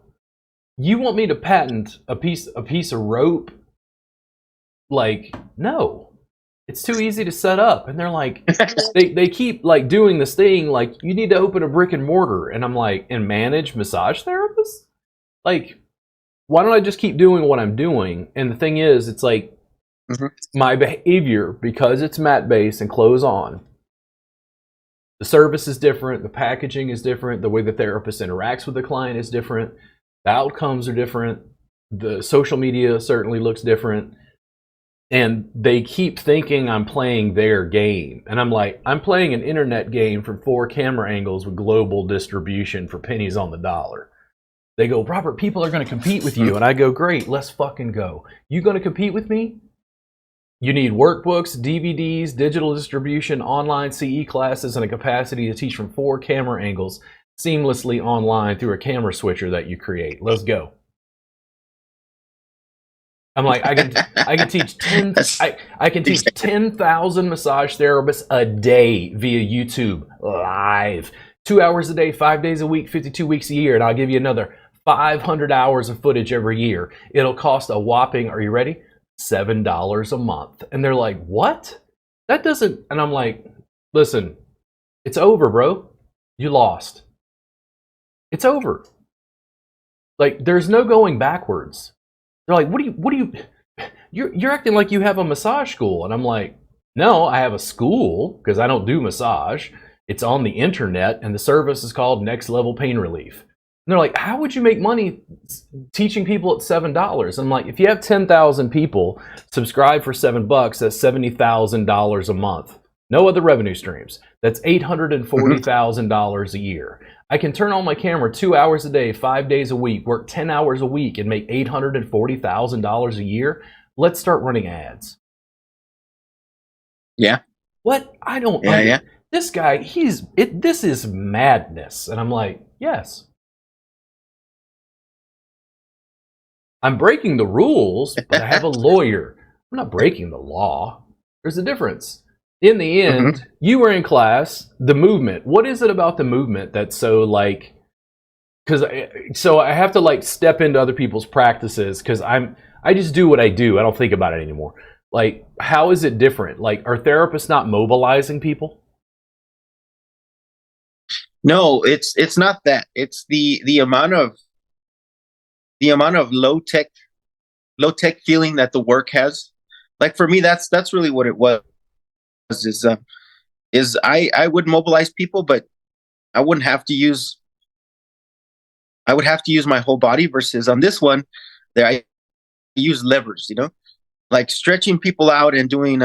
You want me to patent a piece of rope? Like, no. It's too easy to set up. And they're like, they keep like doing this thing, like, you need to open a brick and mortar. And I'm like, and manage massage therapists? Like, why don't I just keep doing what I'm doing? And the thing is, it's like, my behavior, because it's mat based and clothes on, the service is different, the packaging is different, the way the therapist interacts with the client is different, the outcomes are different, the social media certainly looks different. And they keep thinking I'm playing their game. And I'm like, I'm playing an internet game from 4 camera angles with global distribution for pennies on the dollar. They go, Robert, people are going to compete with you. And I go, great, let's fucking go. You going to compete with me? You need workbooks, DVDs, digital distribution, online CE classes, and a capacity to teach from 4 camera angles seamlessly online through a camera switcher that you create. Let's go. I'm like, I can teach 10,000 massage therapists a day via YouTube live, 2 hours a day, 5 days a week, 52 weeks a year, and I'll give you another 500 hours of footage every year. It'll cost a whopping, are you ready? $7 a month. And they're like, what? That doesn't. And I'm like, listen, it's over, bro. You lost. It's over. Like, there's no going backwards. They're like, what do you, you're acting like you have a massage school. And I'm like, no, I have a school because I don't do massage. It's on the internet and the service is called Next Level Pain Relief. And they're like, how would you make money teaching people at $7? I'm like, if you have 10,000 people subscribe for $7, that's $70,000 a month. No other revenue streams. That's $840,000 a year. I can turn on my camera 2 hours a day, 5 days a week, work 10 hours a week, and make $840,000 a year. Let's start running ads. Yeah. What? I don't. Yeah. This guy, this is madness. And I'm like, yes. I'm breaking the rules, but I have a lawyer. I'm not breaking the law. There's a difference. In the end, you were in class, the movement. What is it about the movement that's so like, so I have to like step into other people's practices because I just do what I do. I don't think about it anymore. Like, how is it different? Like, are therapists not mobilizing people? No, it's not that. It's the amount of low tech feeling that the work has. Like, for me, that's really what it was. Is I would mobilize people, but I would have to use my whole body, versus on this one there I use levers, like stretching people out and doing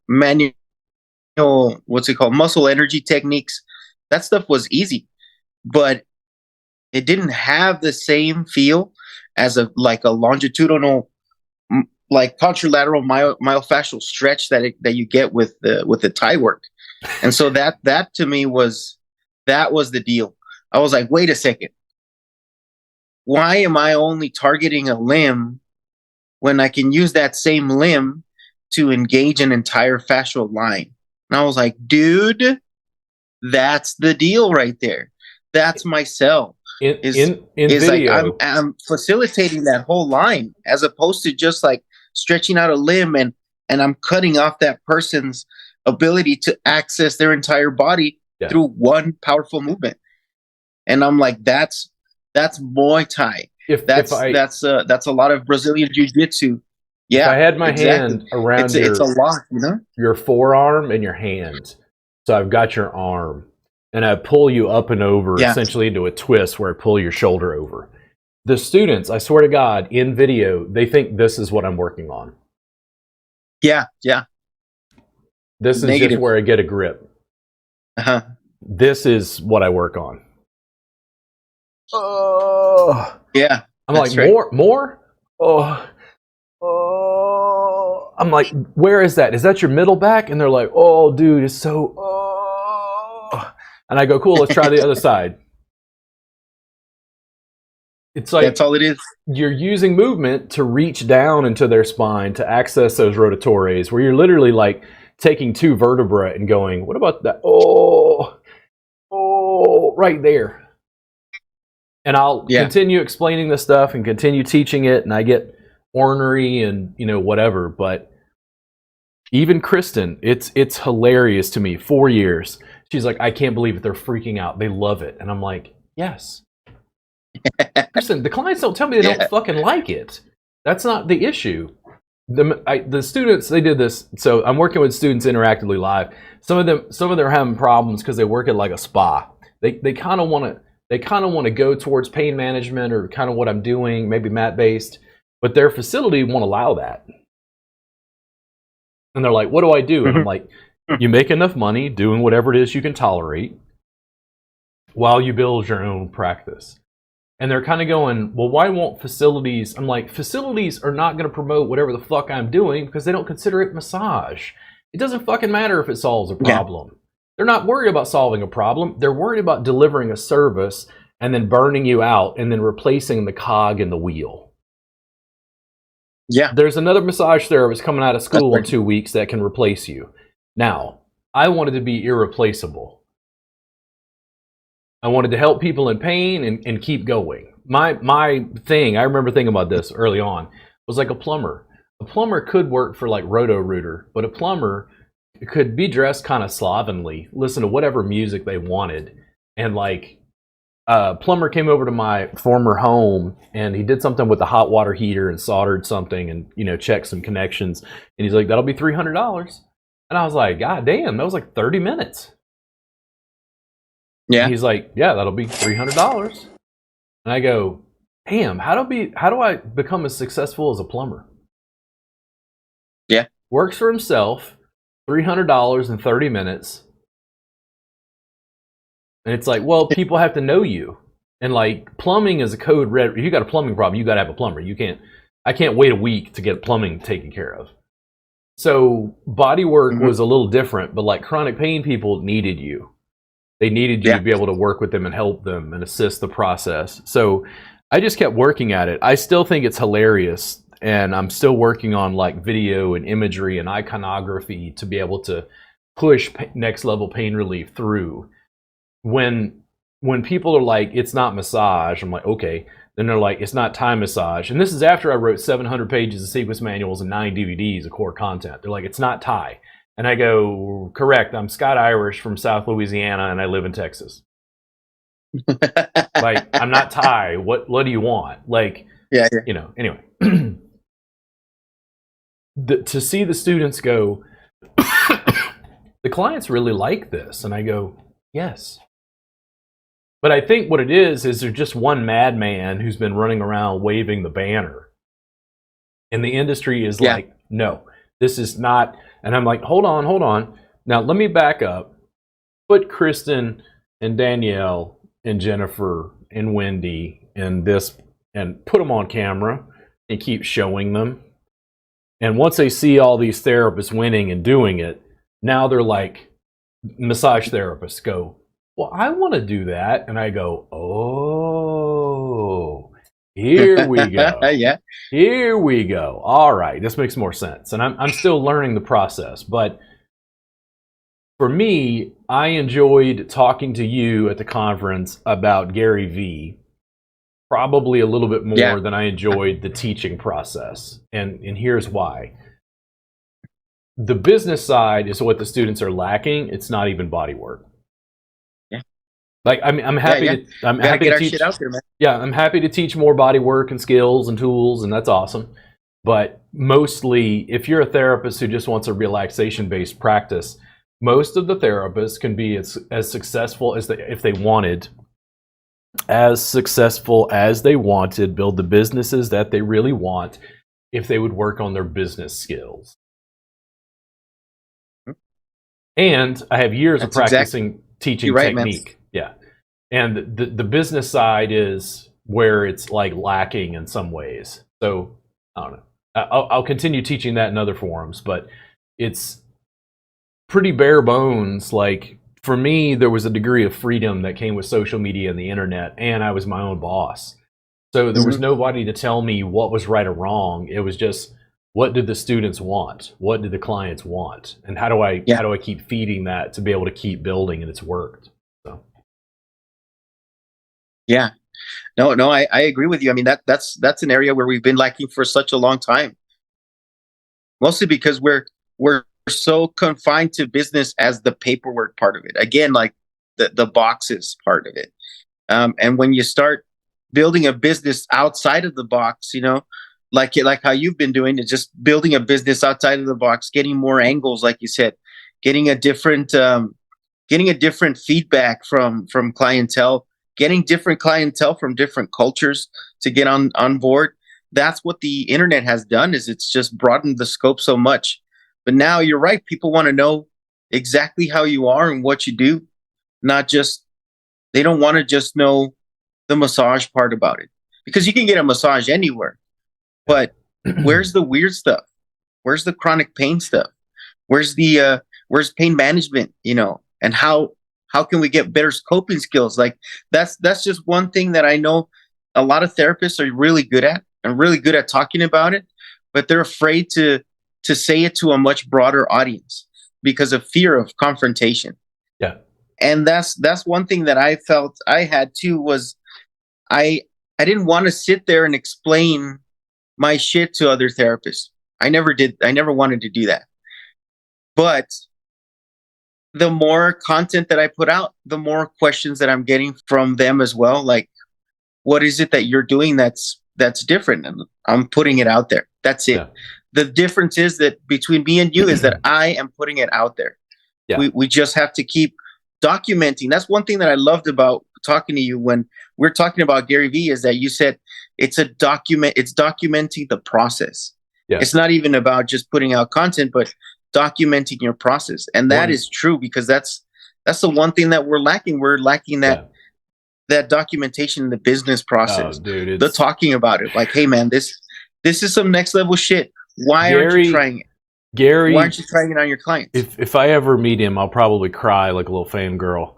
manual, what's it called, muscle energy techniques. That stuff was easy, but it didn't have the same feel as a longitudinal, like contralateral myofascial stretch that you get with the Thai work. And so that to me was the deal. I was like, wait a second, why am I only targeting a limb when I can use that same limb to engage an entire fascial line? And I was like, dude, that's the deal right there. That's my sell. in is in is like video. I'm facilitating that whole line as opposed to just like stretching out a limb and I'm cutting off that person's ability to access their entire body Yeah. through one powerful movement. And I'm like, that's Muay Thai. If That's a lot of Brazilian Jiu-Jitsu. if I Yeah, had my exactly. hand around It's a lot, you know. your forearm and your hand, so I've got your arm, and I pull you up and over, Yeah, essentially into a twist where I pull your shoulder over. The students, I swear to God, in video, they think this is what I'm working on. yeah, yeah. This is just Negative. where I get a grip. Uh-huh. This is what I work on. Oh, Yeah, I'm that's like, right. more. Oh, I'm like, where is that? Is that your middle back? And they're like, oh, dude, it's so. Oh. And I go, cool. Let's try the other side. It's like That's all it is. you're using movement to reach down into their spine to access those rotatories, where you're literally like taking two vertebrae and going, what about that? Oh, right there. And I'll continue explaining this stuff and continue teaching it, and I get ornery and whatever. But even Kristen, it's hilarious to me. 4 years, she's like, I can't believe it. They're freaking out. They love it, and I'm like, yes. Kristen, the clients don't tell me they don't fucking like it. That's not the issue. The students, they did this. So I'm working with students interactively live. Some of them are having problems because they work at like a spa. They kind of want to go towards pain management or kind of what I'm doing, maybe mat based, but their facility won't allow that. And they're like, what do I do? And I'm like, you make enough money doing whatever it is you can tolerate while you build your own practice. And they're kind of going, well, why won't facilities? I'm like, facilities are not going to promote whatever the fuck I'm doing because they don't consider it massage. It doesn't fucking matter if it solves a problem. Yeah. They're not worried about solving a problem. They're worried about delivering a service and then burning you out and then replacing the cog in the wheel. Yeah. There's another massage therapist coming out of school in 2 weeks that can replace you. Now, I wanted to be irreplaceable. I wanted to help people in pain and keep going. My thing, I remember thinking about this early on, was like a plumber. A plumber could work for like Roto-Rooter, but a plumber could be dressed kind of slovenly, listen to whatever music they wanted. And like a plumber came over to my former home and he did something with the hot water heater and soldered something and, checked some connections. And he's like, that'll be $300. And I was like, God damn, that was like 30 minutes. Yeah. And he's like, yeah, that'll be $300. And I go, damn, how do I become as successful as a plumber? Yeah. Works for himself, $300 in 30 minutes. And it's like, well, people have to know you. And like plumbing is a code red. If you got a plumbing problem, you got to have a plumber. I can't wait a week to get plumbing taken care of. So Bodywork was a little different, but like chronic pain people needed you. They needed you to be able to work with them and help them and assist the process. So I just kept working at it. I still think it's hilarious. And I'm still working on like video and imagery and iconography to be able to push next level pain relief through. When people are like, it's not massage, I'm like, okay. Then they're like, it's not Thai massage. And this is after I wrote 700 pages of sequence manuals and 9 DVDs of core content. They're like, it's not Thai. And I go, correct, I'm Scott Irish from South Louisiana and I live in Texas. Like, I'm not Thai. What do you want? Like, anyway. To see the students go, the clients really like this. And I go, yes. But I think what it is there's just one madman who's been running around waving the banner. And the industry is like, no, this is not. And I'm like, hold on. Now, let me back up. Put Kristen and Danielle and Jennifer and Wendy and this, and put them on camera and keep showing them. And once they see all these therapists winning and doing it, now they're like, massage therapists go, well, I want to do that. And I go, oh, here we go. Yeah. Here we go. All right. This makes more sense. And I'm still learning the process. But for me, I enjoyed talking to you at the conference about Gary Vee probably a little bit more Yeah. than I enjoyed the teaching process. And here's why. The business side is what the students are lacking. It's not even body work. Yeah. Like I'm happy Yeah. to I'm Gotta happy get to our teach. shit out there, man. Yeah, I'm happy to teach more body work and skills and tools, and that's awesome. But mostly, if you're a therapist who just wants a relaxation-based practice, most of the therapists can be as successful as if they wanted, as successful as they wanted, build the businesses that they really want, if they would work on their business skills. And I have years of practicing teaching technique. Yeah. And the business side is where it's like lacking in some ways. So I don't know. I'll continue teaching that in other forums, but it's pretty bare bones. Like for me, there was a degree of freedom that came with social media and the internet, and I was my own boss. So there was nobody to tell me what was right or wrong. It was just, what did the students want? What did the clients want? And how do I keep feeding that to be able to keep building? And it's worked. So Yeah. No, I agree with you. I mean, that's an area where we've been lacking for such a long time. Mostly because we're so confined to business as the paperwork part of it. Again, like the boxes part of it. And when you start building a business outside of the box, you know, like how you've been doing it, just building a business outside of the box, getting more angles, like you said, getting a different feedback from clientele, getting different clientele from different cultures to get on board. That's what the internet has done, is it's just broadened the scope so much. But now you're right, people want to know exactly how you are and what you do, not just, they don't want to just know the massage part about it, because you can get a massage anywhere. But where's the weird stuff? Where's the chronic pain stuff? Where's pain management, you know? And how can we get better coping skills? Like that's just one thing that I know a lot of therapists are really good at, and really good at talking about it, but they're afraid to say it to a much broader audience because of fear of confrontation. Yeah. And that's one thing that I felt I had too, was I didn't want to sit there and explain my shit to other therapists. I never did. I never wanted to do that. But the more content that I put out, the more questions that I'm getting from them as well. Like, what is it that you're doing that's different? And I'm putting it out there. That's it. Yeah. The difference is that between me and you is that I am putting it out there. Yeah. We just have to keep documenting. That's one thing that I loved about talking to you when we're talking about Gary Vee, is that you said it's documenting the process. Yeah. It's not even about just putting out content, but documenting your process. And that is true, because that's the one thing that we're lacking. We're lacking that that documentation in the business process. Oh, dude, the talking about it. Like, hey man, this is some next level shit. Why aren't you trying it? Gary, why aren't you trying it on your clients? If I ever meet him, I'll probably cry like a little fangirl,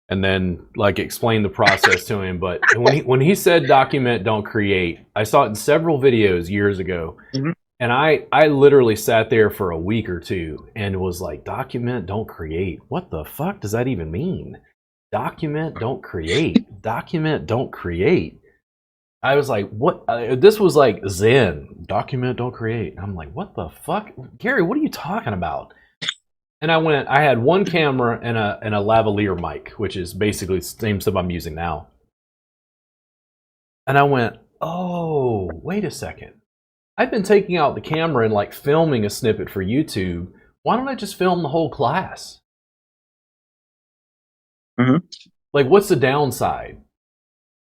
and then like explain the process to him. But when he said document, don't create, I saw it in several videos years ago. Mm-hmm. And I literally sat there for a week or two and was like, document, don't create. What the fuck does that even mean? Document, don't create. Document, don't create. I was like, what? This was like Zen. Document, don't create. I'm like, what the fuck? Gary, what are you talking about? And I had one camera and a lavalier mic, which is basically the same stuff I'm using now. And I went, oh, wait a second. I've been taking out the camera and like filming a snippet for YouTube. Why don't I just film the whole class? Mm-hmm. Like, what's the downside?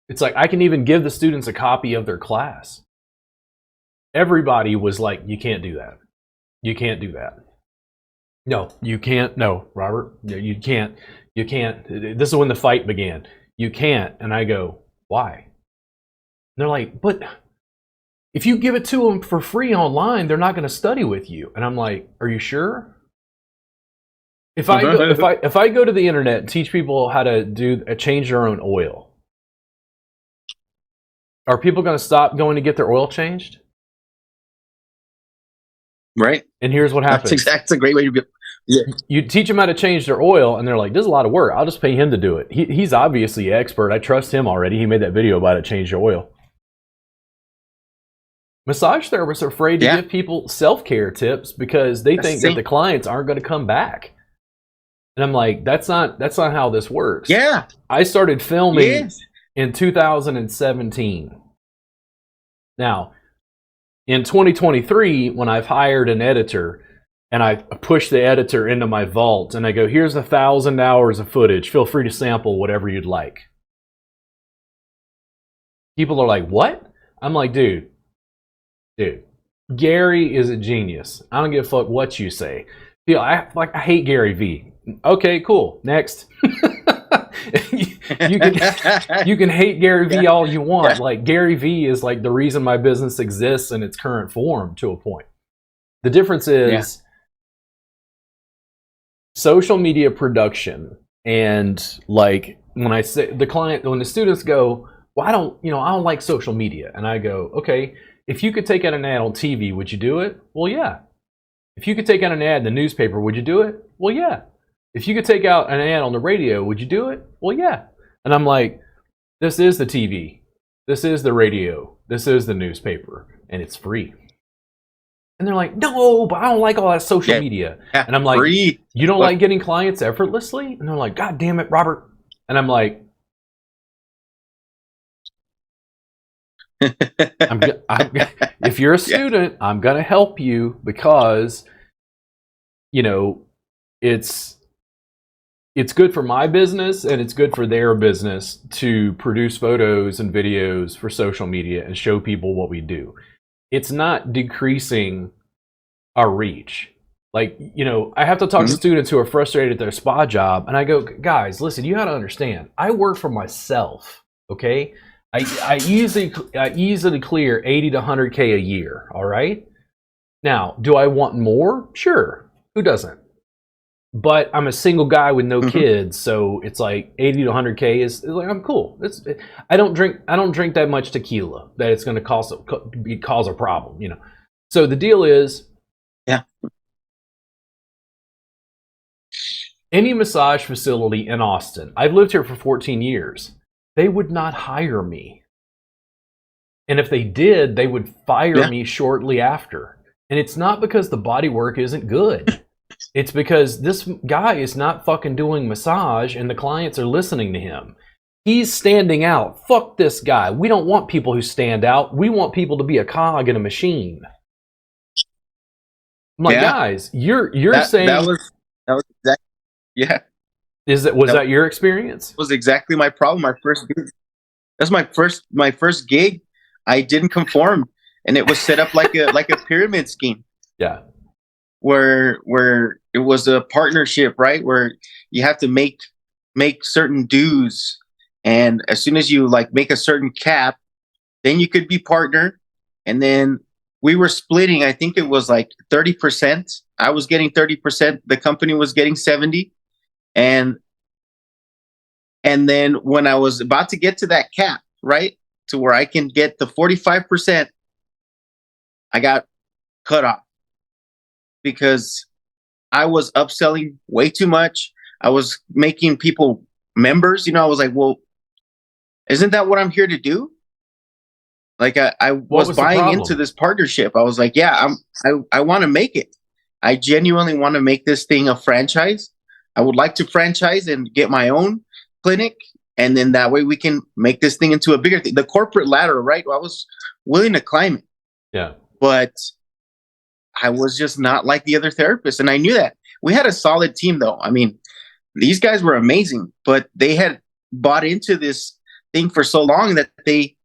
It's like I can even give the students a copy of their class. Everybody was like, you can't do that. You can't do that. No, you can't. No, Robert, you can't. You can't. This is when the fight began. You can't. And I go, why? And they're like, but if you give it to them for free online, they're not going to study with you. And I'm like, are you sure? If I go to the internet and teach people how to change their own oil, are people going to stop going to get their oil changed? Right. And here's what happens. That's a great way to Yeah. You teach them how to change their oil, and they're like, "This is a lot of work. I'll just pay him to do it. He's obviously expert. I trust him already. He made that video about it. Change your oil." Massage therapists are afraid to give people self-care tips because they think that the clients aren't going to come back. And I'm like, that's not how this works. Yeah. I started filming in 2017. Now, in 2023, when I've hired an editor and I push the editor into my vault and I go, here's 1,000 hours of footage. Feel free to sample whatever you'd like. People are like, what? I'm like, dude, Gary is a genius. I don't give a fuck what you say. I hate Gary V. Okay, cool. Next. you can hate Gary V all you want. Like, Gary V is like the reason my business exists in its current form to a point. The difference is social media production, and like when I say when the students go, well, I don't like social media, and I go, okay, if you could take out an ad on TV, would you do it? Well, yeah. If you could take out an ad in the newspaper, would you do it? Well, yeah. If you could take out an ad on the radio, would you do it? Well, yeah. And I'm like, this is the TV. This is the radio. This is the newspaper. And it's free. And they're like, no, but I don't like all that social media. And I'm like, free. You don't like getting clients effortlessly? And they're like, God damn it, Robert. And I'm like, if you're a student, I'm going to help you because, it's good for my business and it's good for their business to produce photos and videos for social media and show people what we do. It's not decreasing our reach. Like, I have to talk to students who are frustrated at their spa job, and I go, guys, listen, you got to understand, I work for myself, okay? I easily clear 80 to 100K a year, all right? Now, do I want more? Sure. Who doesn't? But I'm a single guy with no kids, so it's like 80 to 100K is like, I'm cool. I don't drink that much tequila that it's going to cause a problem, So the deal is, any massage facility in Austin, I've lived here for 14 years. They would not hire me. And if they did, they would fire me shortly after. And it's not because the bodywork isn't good. It's because this guy is not fucking doing massage and the clients are listening to him. He's standing out. Fuck this guy. We don't want people who stand out. We want people to be a cog in a machine. I'm like, guys, you're saying that was exactly Was that your experience? Was exactly my problem. My first gig. That's my first gig. I didn't conform, and it was set up like a pyramid scheme. Yeah, where it was a partnership, right? Where you have to make certain dues, and as soon as you make a certain cap, then you could be partner, and then we were splitting. I think it was 30%. I was getting 30%. The company was getting 70%. And then when I was about to get to that cap, right, to where I can get the 45%, I got cut off because I was upselling way too much. I was making people members. I was like, well, isn't that what I'm here to do? I was buying into this partnership. I was like, yeah, I want to make it. I genuinely want to make this thing a franchise. I would like to franchise and get my own clinic, and then that way we can make this thing into a bigger thing. The corporate ladder, right? I was willing to climb it. Yeah. But I was just not like the other therapists, and I knew that. We had a solid team, though. I mean, these guys were amazing, but they had bought into this thing for so long that they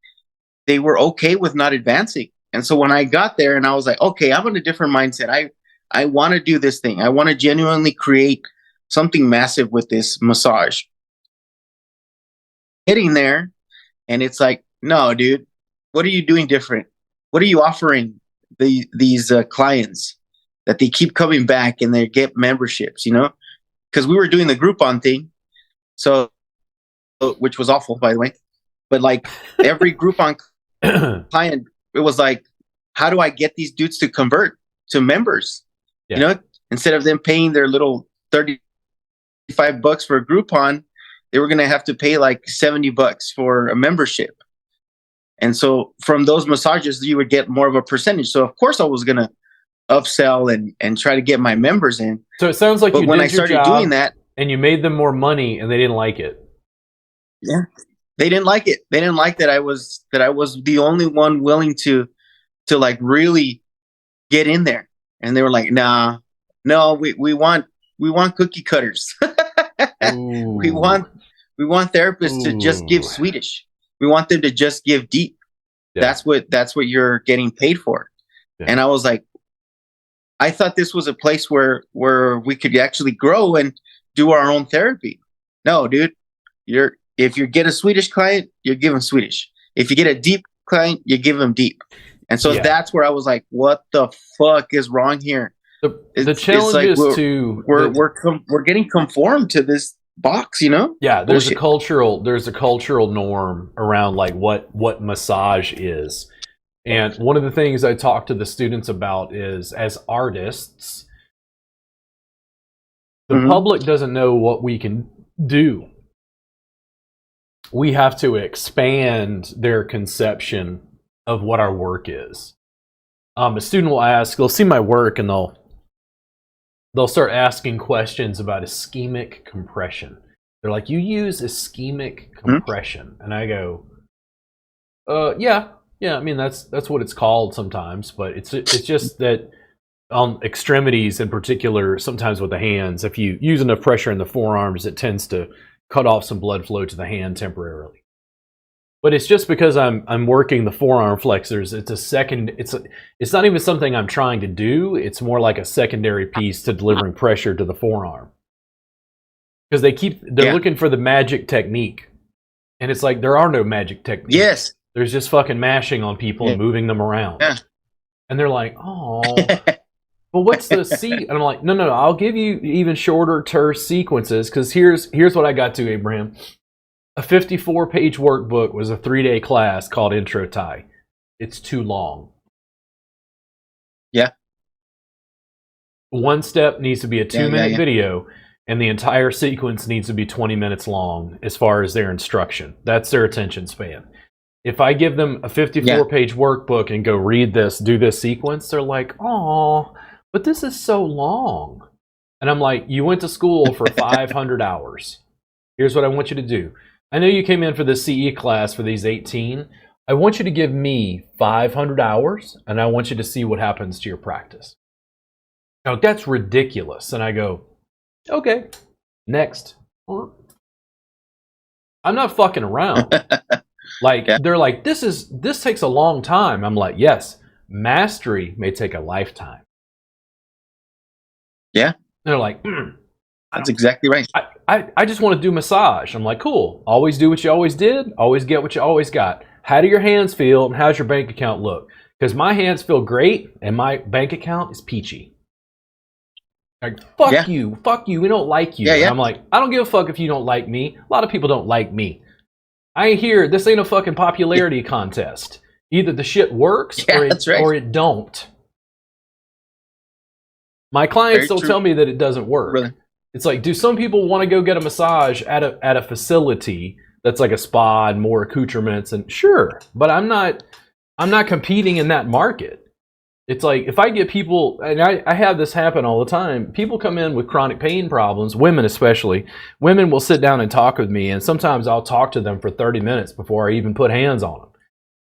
were okay with not advancing. And so when I got there and I was like, okay, I'm in a different mindset. I want to do this thing. I want to genuinely create something massive with this massage. Getting there, and it's like, no, dude, what are you doing different? What are you offering these clients that they keep coming back and they get memberships, Because we were doing the Groupon thing, so which was awful, by the way. But every Groupon client, it was like, how do I get these dudes to convert to members? Yeah. instead of them paying their little $35 for a Groupon, they were going to have to pay like $70 for a membership. And so from those massages, you would get more of a percentage. So of course I was going to upsell and try to get my members in. So it sounds like But you when did I started doing that, and you made them more money and they didn't like it. yeah, they didn't like it. They didn't like that I was the only one willing to like really get in there. And they were like, nah, no, we want cookie cutters. we want therapists to just give Swedish. We want them to just give deep. Yeah. That's what you're getting paid for. Yeah. And I was like, I thought this was a place where we could actually grow and do our own therapy. No, dude, if you get a Swedish client, you give them Swedish. If you get a deep client, you give them deep. And so that's where I was like, what the fuck is wrong here? The challenge is we're getting conformed to this box, you know? Yeah, there's a cultural norm around like what massage is. And one of the things I talk to the students about is, as artists, the public doesn't know what we can do. We have to expand their conception of what our work is. A student will ask, they'll see my work and they'll start asking questions about ischemic compression. They're like, you use ischemic compression. And I go, yeah, I mean, that's what it's called sometimes, but it's just that on extremities in particular, sometimes with the hands, if you use enough pressure in the forearms, it tends to cut off some blood flow to the hand temporarily. But it's just because I'm working the forearm flexors. It's not even something I'm trying to do. It's more like a secondary piece to delivering pressure to the forearm. Because they're looking for the magic technique. And it's like, there are no magic techniques. Yes. There's just fucking mashing on people and moving them around. Yeah. And they're like, oh, but what's the And I'm like, no, I'll give you even shorter terse sequences. Because here's what I got to, Abraham. A 54-page workbook was a 3-day class called Intro Thai. It's too long. Yeah. One step needs to be a 2-minute video, and the entire sequence needs to be 20 minutes long as far as their instruction. That's their attention span. If I give them a 54-page workbook and go read this, do this sequence, they're like, oh, but this is so long. And I'm like, you went to school for 500 hours. Here's what I want you to do. I know you came in for the CE class for these 18. I want you to give me 500 hours, and I want you to see what happens to your practice. Now, that's ridiculous. And I go, okay, next. I'm not fucking around. They're like, this takes a long time. I'm like, yes, mastery may take a lifetime. Yeah. And they're like, that's exactly right. I just want to do massage. I'm like, cool. Always do what you always did. Always get what you always got. How do your hands feel, and how's your bank account look? Because my hands feel great, and my bank account is peachy. Like, fuck you. We don't like you. And I'm like, I don't give a fuck if you don't like me. A lot of people don't like me. I ain't here. This ain't a fucking popularity contest. Either the shit works or it don't. My clients don't tell me that it doesn't work. Really? It's like, do some people want to go get a massage at a facility that's like a spa and more accoutrements? And sure, but I'm not competing in that market. It's like, if I get people, and I have this happen all the time, people come in with chronic pain problems, women especially. Women will sit down and talk with me, and sometimes I'll talk to them for 30 minutes before I even put hands on them.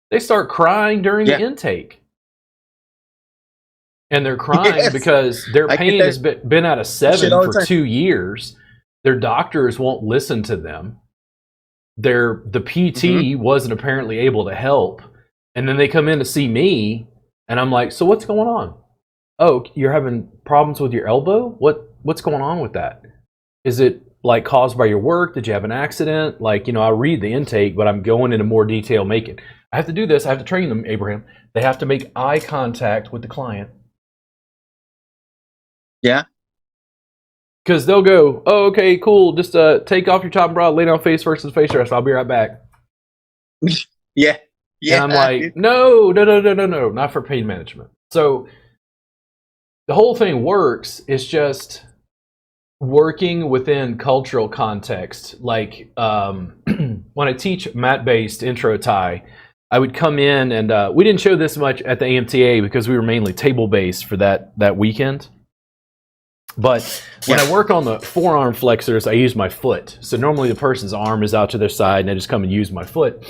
They start crying during the intake. And they're crying because their pain has been at a 7 for 2 years. Their doctors won't listen to them. The PT wasn't apparently able to help. And then they come in to see me, and I'm like, so what's going on? Oh, you're having problems with your elbow? What's going on with that? Is it like caused by your work? Did you have an accident? Like, I read the intake, but I'm going into more detail making. I have to do this. I have to train them, Abraham. They have to make eye contact with the client. Yeah. Because they'll go, oh, okay, cool. Just take off your top bra, lay down face first and face rest. I'll be right back. Yeah. And I'm like, no, not for pain management. So the whole thing works. It's just working within cultural context. Like when I teach mat-based intro Thai, I would come in and we didn't show this much at the AMTA because we were mainly table-based for that weekend. But when I work on the forearm flexors, I use my foot. So normally the person's arm is out to their side, and I just come and use my foot.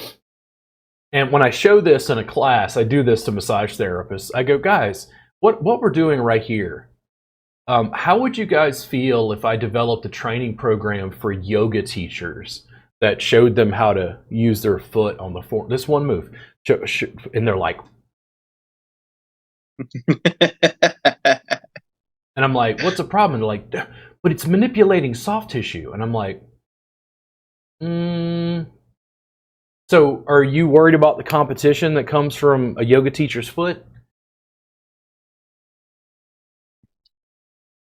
And when I show this in a class, I do this to massage therapists. I go, guys, what we're doing right here, how would you guys feel if I developed a training program for yoga teachers that showed them how to use their foot on the floor? This one move. And they're like... And I'm like, what's the problem? And they're like, but it's manipulating soft tissue. And I'm like, so are you worried about the competition that comes from a yoga teacher's foot?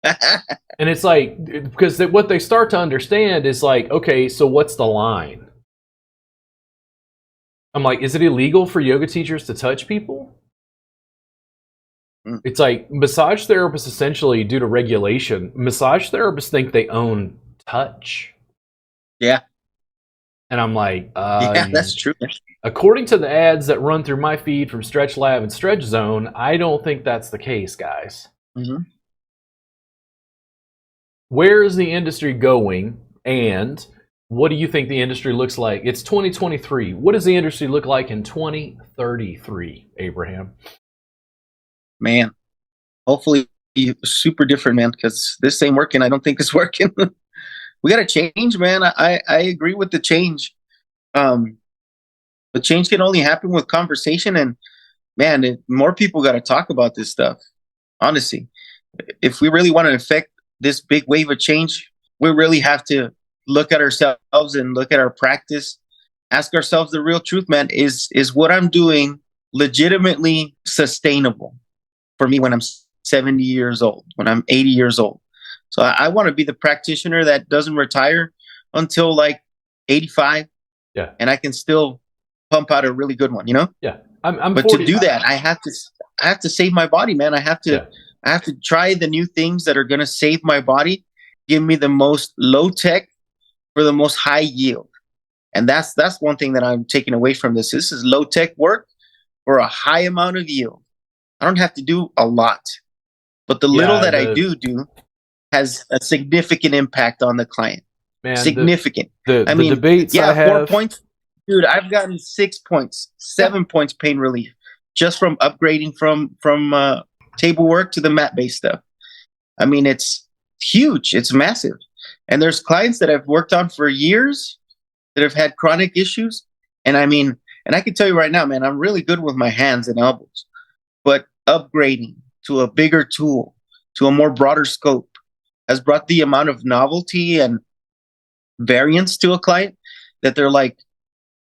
And it's like, because what they start to understand is like, okay, so what's the line? I'm like, is it illegal for yoga teachers to touch people? It's like massage therapists essentially, due to regulation, massage therapists think they own touch. Yeah. And I'm like, yeah, that's true. According to the ads that run through my feed from Stretch Lab and Stretch Zone, I don't think that's the case, guys. Mm-hmm. Where is the industry going, and what do you think the industry looks like? It's 2023. What does the industry look like in 2033, Abraham? Man, hopefully super different, man, because this ain't working. I don't think it's working. We got to change, man. I agree with the change. But change can only happen with conversation, and man, more people got to talk about this stuff. Honestly, if we really want to affect this big wave of change, we really have to look at ourselves and look at our practice. Ask ourselves the real truth, man. Is what I'm doing legitimately sustainable for me when I'm 70 years old, when I'm 80 years old? So I want to be the practitioner that doesn't retire until like 85. Yeah. And I can still pump out a really good one, you know? Yeah. I'm but 40, to do that, I have to save my body, man. I have to try the new things that are going to save my body, give me the most low tech for the most high yield. And that's one thing that I'm taking away from this. This is low tech work for a high amount of yield. I don't have to do a lot, but the little that I do has a significant impact on the client. Man, significant. The debates I have... 4 points. Dude, I've gotten 6 points, 7 points pain relief just from upgrading from table work to the mat-based stuff. I mean, it's huge. It's massive. And there's clients that I've worked on for years that have had chronic issues. And I mean, and I can tell you right now, man, I'm really good with my hands and elbows. But upgrading to a bigger tool, to a more broader scope, has brought the amount of novelty and variance to a client that they're like,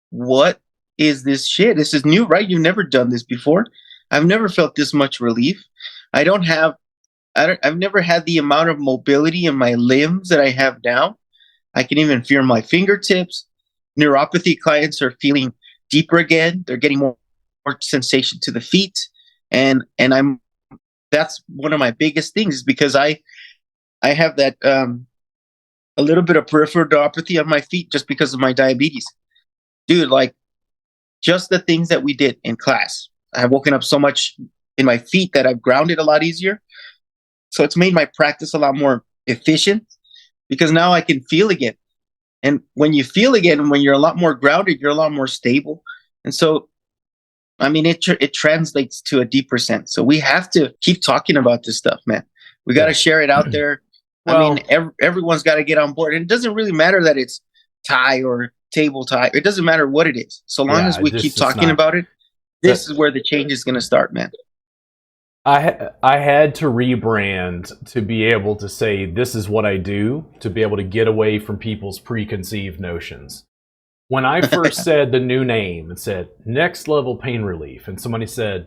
what is this shit? This is new, right? You've never done this before. I've never felt this much relief. I've never had the amount of mobility in my limbs that I have now. I can even feel my fingertips. Neuropathy clients are feeling deeper again. They're getting more sensation to the feet. And that's one of my biggest things, is because I have that a little bit of peripheral neuropathy on my feet just because of my diabetes. Dude, like just the things that we did in class. I've woken up so much in my feet that I've grounded a lot easier. So it's made my practice a lot more efficient because now I can feel again. And when you feel again, when you're a lot more grounded, you're a lot more stable. And so, I mean, it translates to a deeper sense. So we have to keep talking about this stuff, man. We got to share it out there. Well, I mean, everyone's got to get on board. And it doesn't really matter that it's Thai or table Thai. It doesn't matter what it is. So long as we keep talking about it, this is where the change is going to start, man. I had to rebrand to be able to say, this is what I do, to be able to get away from people's preconceived notions. When I first said the new name and said, Next Level Pain Relief, and somebody said,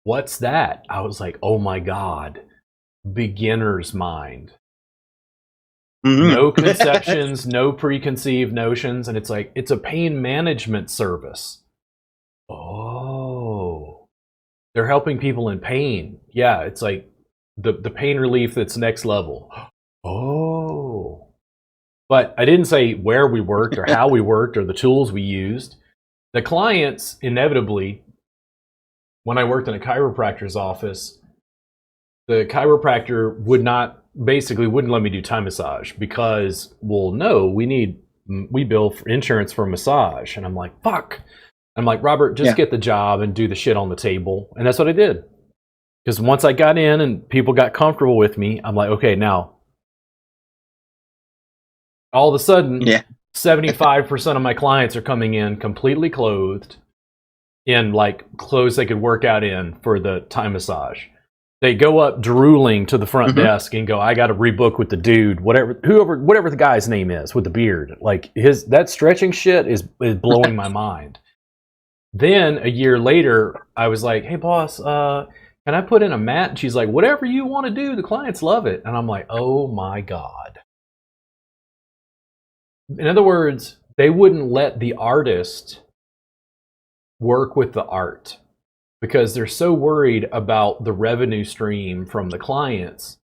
what's that? I was like, oh my God, beginner's mind. Mm-hmm. No conceptions, no preconceived notions. And it's like, it's a pain management service. Oh, they're helping people in pain. Yeah, it's like the pain relief that's next level. Oh. But I didn't say where we worked or how we worked or the tools we used. The clients, inevitably, when I worked in a chiropractor's office, the chiropractor wouldn't let me do Thai massage because, well, no, we bill for insurance for massage. And I'm like, fuck. I'm like, Robert, just get the job and do the shit on the table. And that's what I did. Because once I got in and people got comfortable with me, I'm like, okay, now, all of a sudden, 75% of my clients are coming in completely clothed in like clothes they could work out in for the Thai massage. They go up drooling to the front desk and go, I got to rebook with the dude, whatever the guy's name is with the beard. Like that stretching shit is blowing my mind. Then a year later, I was like, hey boss, can I put in a mat? And she's like, whatever you want to do, the clients love it. And I'm like, oh my God. In other words, they wouldn't let the artist work with the art because they're so worried about the revenue stream from the clients.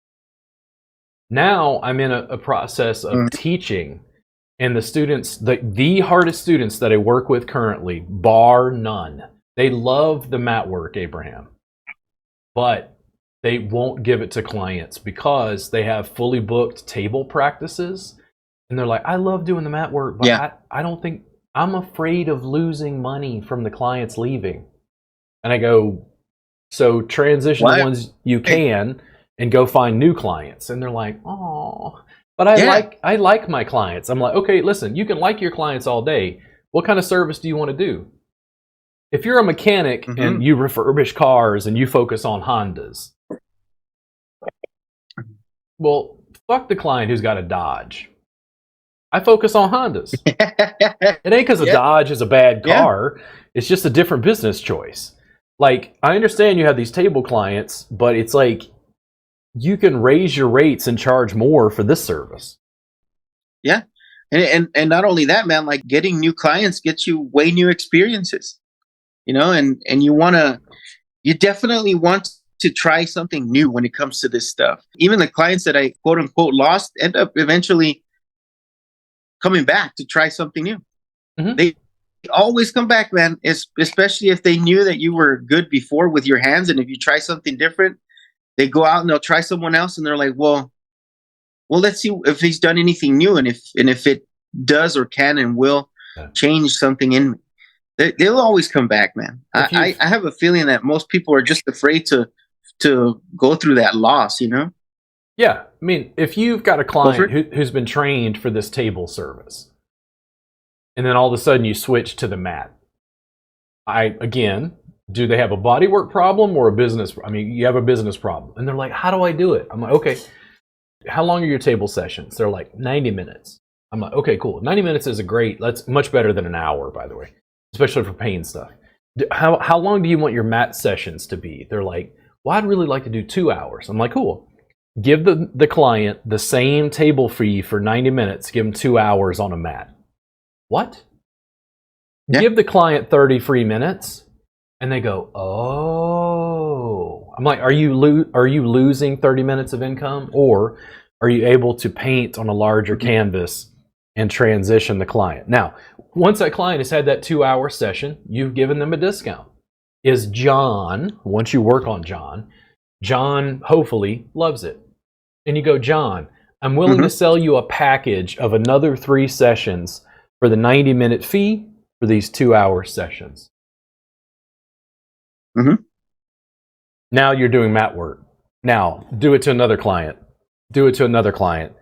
Now I'm in a process of teaching, and the students, the hardest students that I work with currently, bar none, they love the mat work, Abraham, but they won't give it to clients because they have fully booked table practices. And they're like, I love doing the mat work, but I don't think, I'm afraid of losing money from the clients leaving. And I go, so transition the ones you can and go find new clients. And they're like, oh, but I like my clients. I'm like, okay, listen, you can like your clients all day. What kind of service do you want to do? If you're a mechanic and you refurbish cars and you focus on Hondas, well, fuck the client who's got a Dodge. I focus on Hondas. It ain't because a Dodge is a bad car. It's just a different business choice. Like, I understand you have these table clients, but it's like you can raise your rates and charge more for this service. Yeah. And not only that, man, like getting new clients gets you way new experiences. You know, and you definitely want to try something new when it comes to this stuff. Even the clients that I quote unquote lost end up eventually coming back to try something new. They always come back, man, especially if they knew that you were good before with your hands. And if you try something different, they go out and they'll try someone else. And they're like, well, let's see if he's done anything new. And if it does or can and will change something in me. They'll always come back, man. I have a feeling that most people are just afraid to go through that loss, you know? Yeah. I mean, if you've got a client who's been trained for this table service, and then all of a sudden you switch to the mat, do they have a bodywork problem or a business? I mean, you have a business problem. And they're like, how do I do it? I'm like, okay, how long are your table sessions? They're like 90 minutes. I'm like, okay, cool. 90 minutes is that's much better than an hour, by the way, especially for pain stuff. How long do you want your mat sessions to be? They're like, well, I'd really like to do 2 hours. I'm like, cool. Give the client the same table fee for 90 minutes. Give them 2 hours on a mat. What? Yeah. Give the client 30 free minutes, and they go, oh. I'm like, are you losing 30 minutes of income, or are you able to paint on a larger canvas and transition the client? Now, once that client has had that 2-hour session, you've given them a discount. Is John, once you work on John hopefully loves it. And you go, John, I'm willing to sell you a package of another 3 sessions for the 90-minute fee for these 2-hour sessions. Now you're doing mat work. Now do it to another client. Do it to another client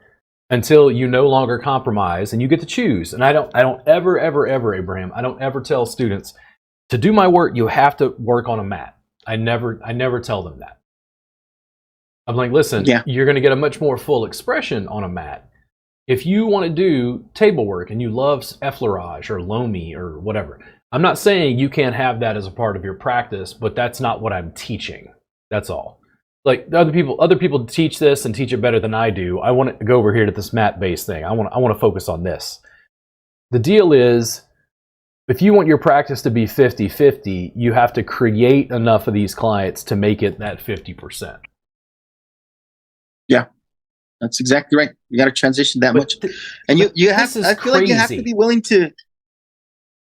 until you no longer compromise and you get to choose. And I don't ever, Abraham, I don't ever tell students to do my work, you have to work on a mat. I never tell them that. I'm like, listen, you're going to get a much more full expression on a mat. If you want to do table work and you love effleurage or lomi or whatever, I'm not saying you can't have that as a part of your practice, but that's not what I'm teaching. That's all. Like other people teach this and teach it better than I do. I want to go over here to this mat-based thing. I want to focus on this. The deal is, if you want your practice to be 50-50, you have to create enough of these clients to make it that 50%. Yeah, that's exactly right. You got to transition that much, and you have. I feel like you have to be willing to.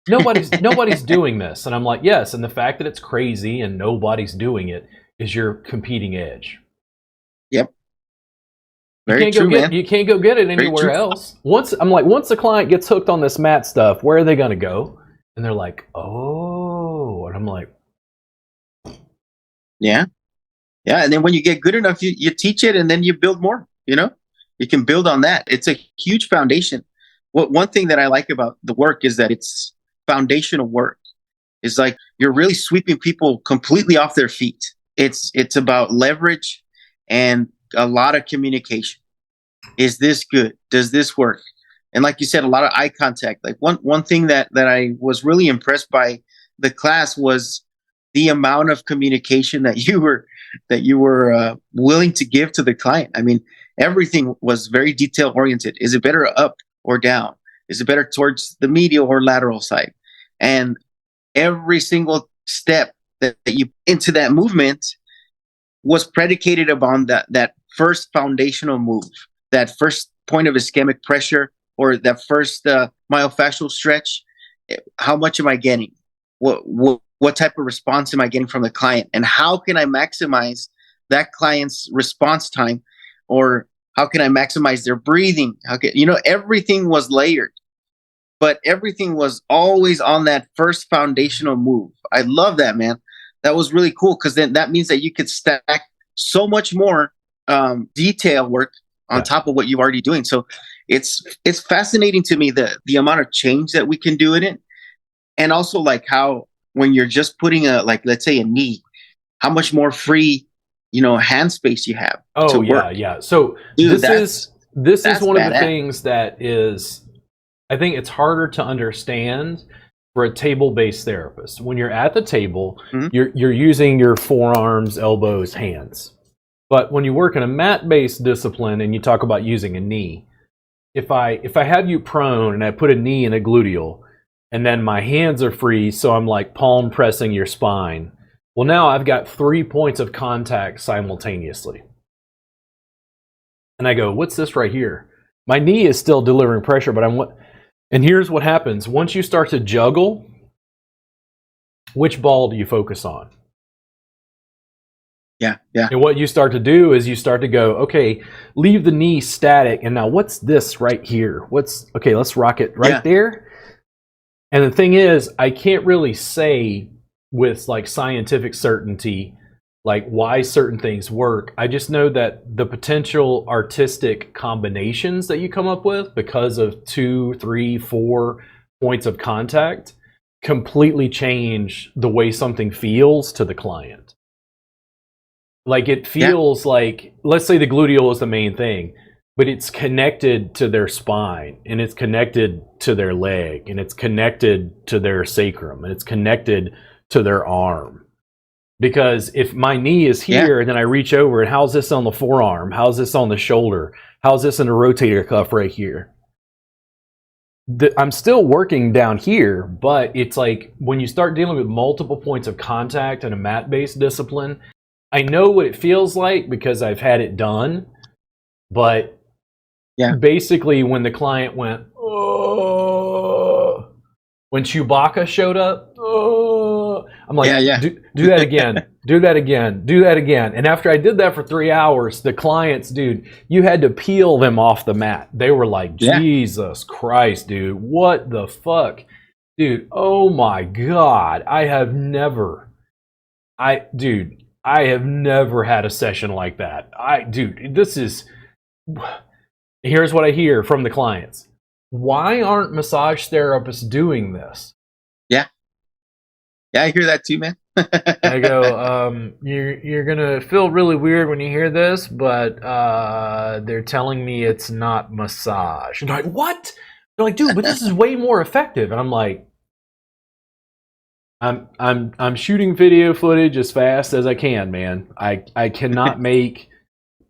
Nobody's doing this, and I'm like, yes. And the fact that it's crazy and nobody's doing it is your competing edge. Yep. You can't go get it anywhere else. Once the client gets hooked on this mat stuff, where are they going to go? And they're like, oh, and I'm like, yeah. And then when you get good enough, you teach it, and then you build more. You can build on that. It's a huge foundation. One thing that I like about the work is that it's foundational work. It's like you're really sweeping people completely off their feet. It's about leverage and a lot of communication. Is this good? Does this work? And like you said, a lot of eye contact. Like one thing that I was really impressed by the class was the amount of communication that you were willing to give to the client. I mean, everything was very detail oriented. Is it better up or down? Is it better towards the medial or lateral side? And every single step that you into that movement was predicated upon that first foundational move, that first point of ischemic pressure, or that first myofascial stretch. How much am I getting? What type of response am I getting from the client? And how can I maximize that client's response time? Or how can I maximize their breathing? Everything was layered, but everything was always on that first foundational move. I love that, man. That was really cool, because then that means that you could stack so much more detail work on top of what you're already doing. So it's fascinating to me the amount of change that we can do in it, and also like how when you're just putting let's say a knee, how much more free hand space you have. Oh yeah. So dude, this is one of the things that is, I think it's harder to understand for a table-based therapist. When you're at the table, you're using your forearms, elbows, hands. But when you work in a mat-based discipline and you talk about using a knee, if I have you prone and I put a knee in a gluteal, and then my hands are free, so I'm like palm pressing your spine. Well, now I've got 3 points of contact simultaneously. And I go, what's this right here? My knee is still delivering pressure, but and here's what happens. Once you start to juggle, which ball do you focus on? Yeah. And what you start to do is you start to go, okay, leave the knee static. And now what's this right here? Okay, let's rock it right there. And the thing is, I can't really say with like scientific certainty, like why certain things work. I just know that the potential artistic combinations that you come up with because of 2, 3, 4 points of contact completely change the way something feels to the client. Like it feels like, let's say the gluteal is the main thing, but it's connected to their spine, and it's connected to their leg, and it's connected to their sacrum, and it's connected to their arm. Because if my knee is here and then I reach over, and how's this on the forearm? How's this on the shoulder? How's this in the rotator cuff right here? I'm still working down here, but it's like when you start dealing with multiple points of contact in a mat-based discipline, I know what it feels like because I've had it done. But basically when the client went, oh, when Chewbacca showed up, oh, I'm like, do that again, do that again, do that again. And after I did that for 3 hours, the clients, dude, you had to peel them off the mat. They were like, Jesus Christ, dude, what the fuck? Dude, oh my God, I have never had a session like that. Here's what I hear from the clients. Why aren't massage therapists doing this? Yeah, I hear that too, man. I go, you're gonna feel really weird when you hear this, but they're telling me it's not massage. And they're like, what? They're like, dude, but this is way more effective. And I'm like, I'm shooting video footage as fast as I can, man. I cannot make.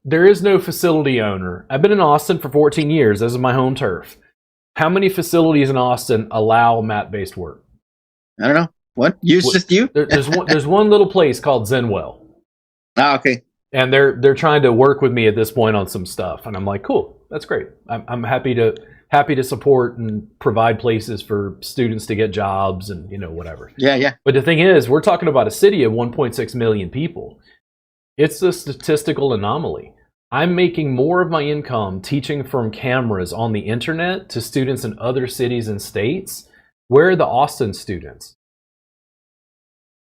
There is no facility owner. I've been in Austin for 14 years. This is my home turf. How many facilities in Austin allow mat-based work? I don't know. What? Just you? There's one little place called Zenwell. Ah, okay. And they're trying to work with me at this point on some stuff, and I'm like, cool, that's great. I'm happy to support and provide places for students to get jobs and whatever. Yeah. But the thing is, we're talking about a city of 1.6 million people. It's a statistical anomaly. I'm making more of my income teaching from cameras on the internet to students in other cities and states. Where are the Austin students?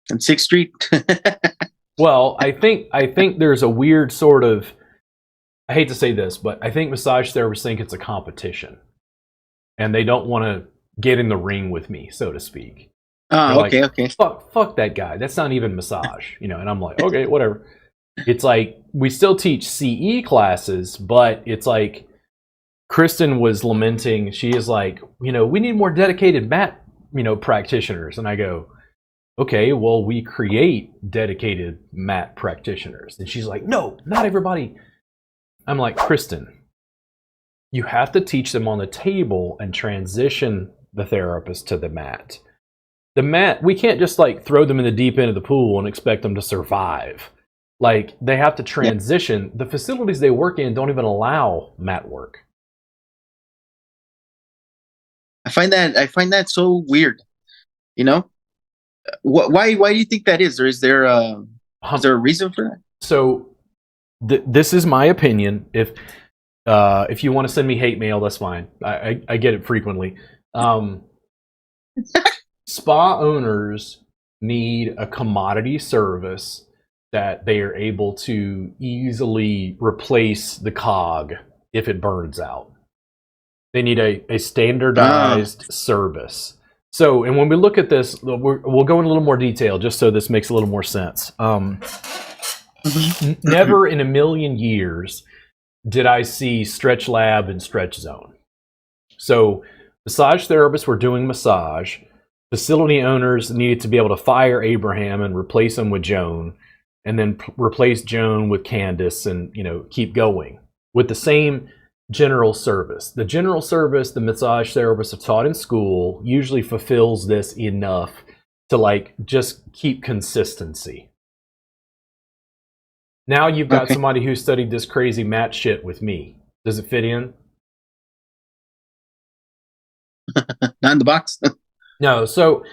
And 6th Street. Well, I think there's a weird sort of, I hate to say this, but I think massage therapists think it's a competition, and they don't want to get in the ring with me, so to speak. Oh, okay, like, okay. Fuck that guy. That's not even massage, And I'm like, okay, whatever. It's like we still teach CE classes, but it's like Kristen was lamenting. She is like, we need more dedicated mat, practitioners, and I go, okay, well, we create dedicated mat practitioners. And she's like, no, not everybody. I'm like, Kristen, you have to teach them on the table and transition the therapist to the mat. The mat, we can't just like throw them in the deep end of the pool and expect them to survive. Like, they have to transition. Yep. The facilities they work in don't even allow mat work. I find that so weird. Why do you think that is? Or is there a reason for that? So this is my opinion. If you want to send me hate mail, that's fine. I get it frequently. Spa owners need a commodity service that they are able to easily replace the cog if it burns out. They need a standardized service. So, and when we look at this, we'll go in a little more detail just so this makes a little more sense. Never in a million years did I see Stretch Lab and Stretch Zone. So, massage therapists were doing massage. Facility owners needed to be able to fire Abraham and replace him with Joan, and then replace Joan with Candace, and keep going with the same general service. The general service the massage therapists have taught in school usually fulfills this enough to like just keep consistency. Now you've got somebody who studied this crazy mat shit with me. Does it fit in? Not in the box. No. So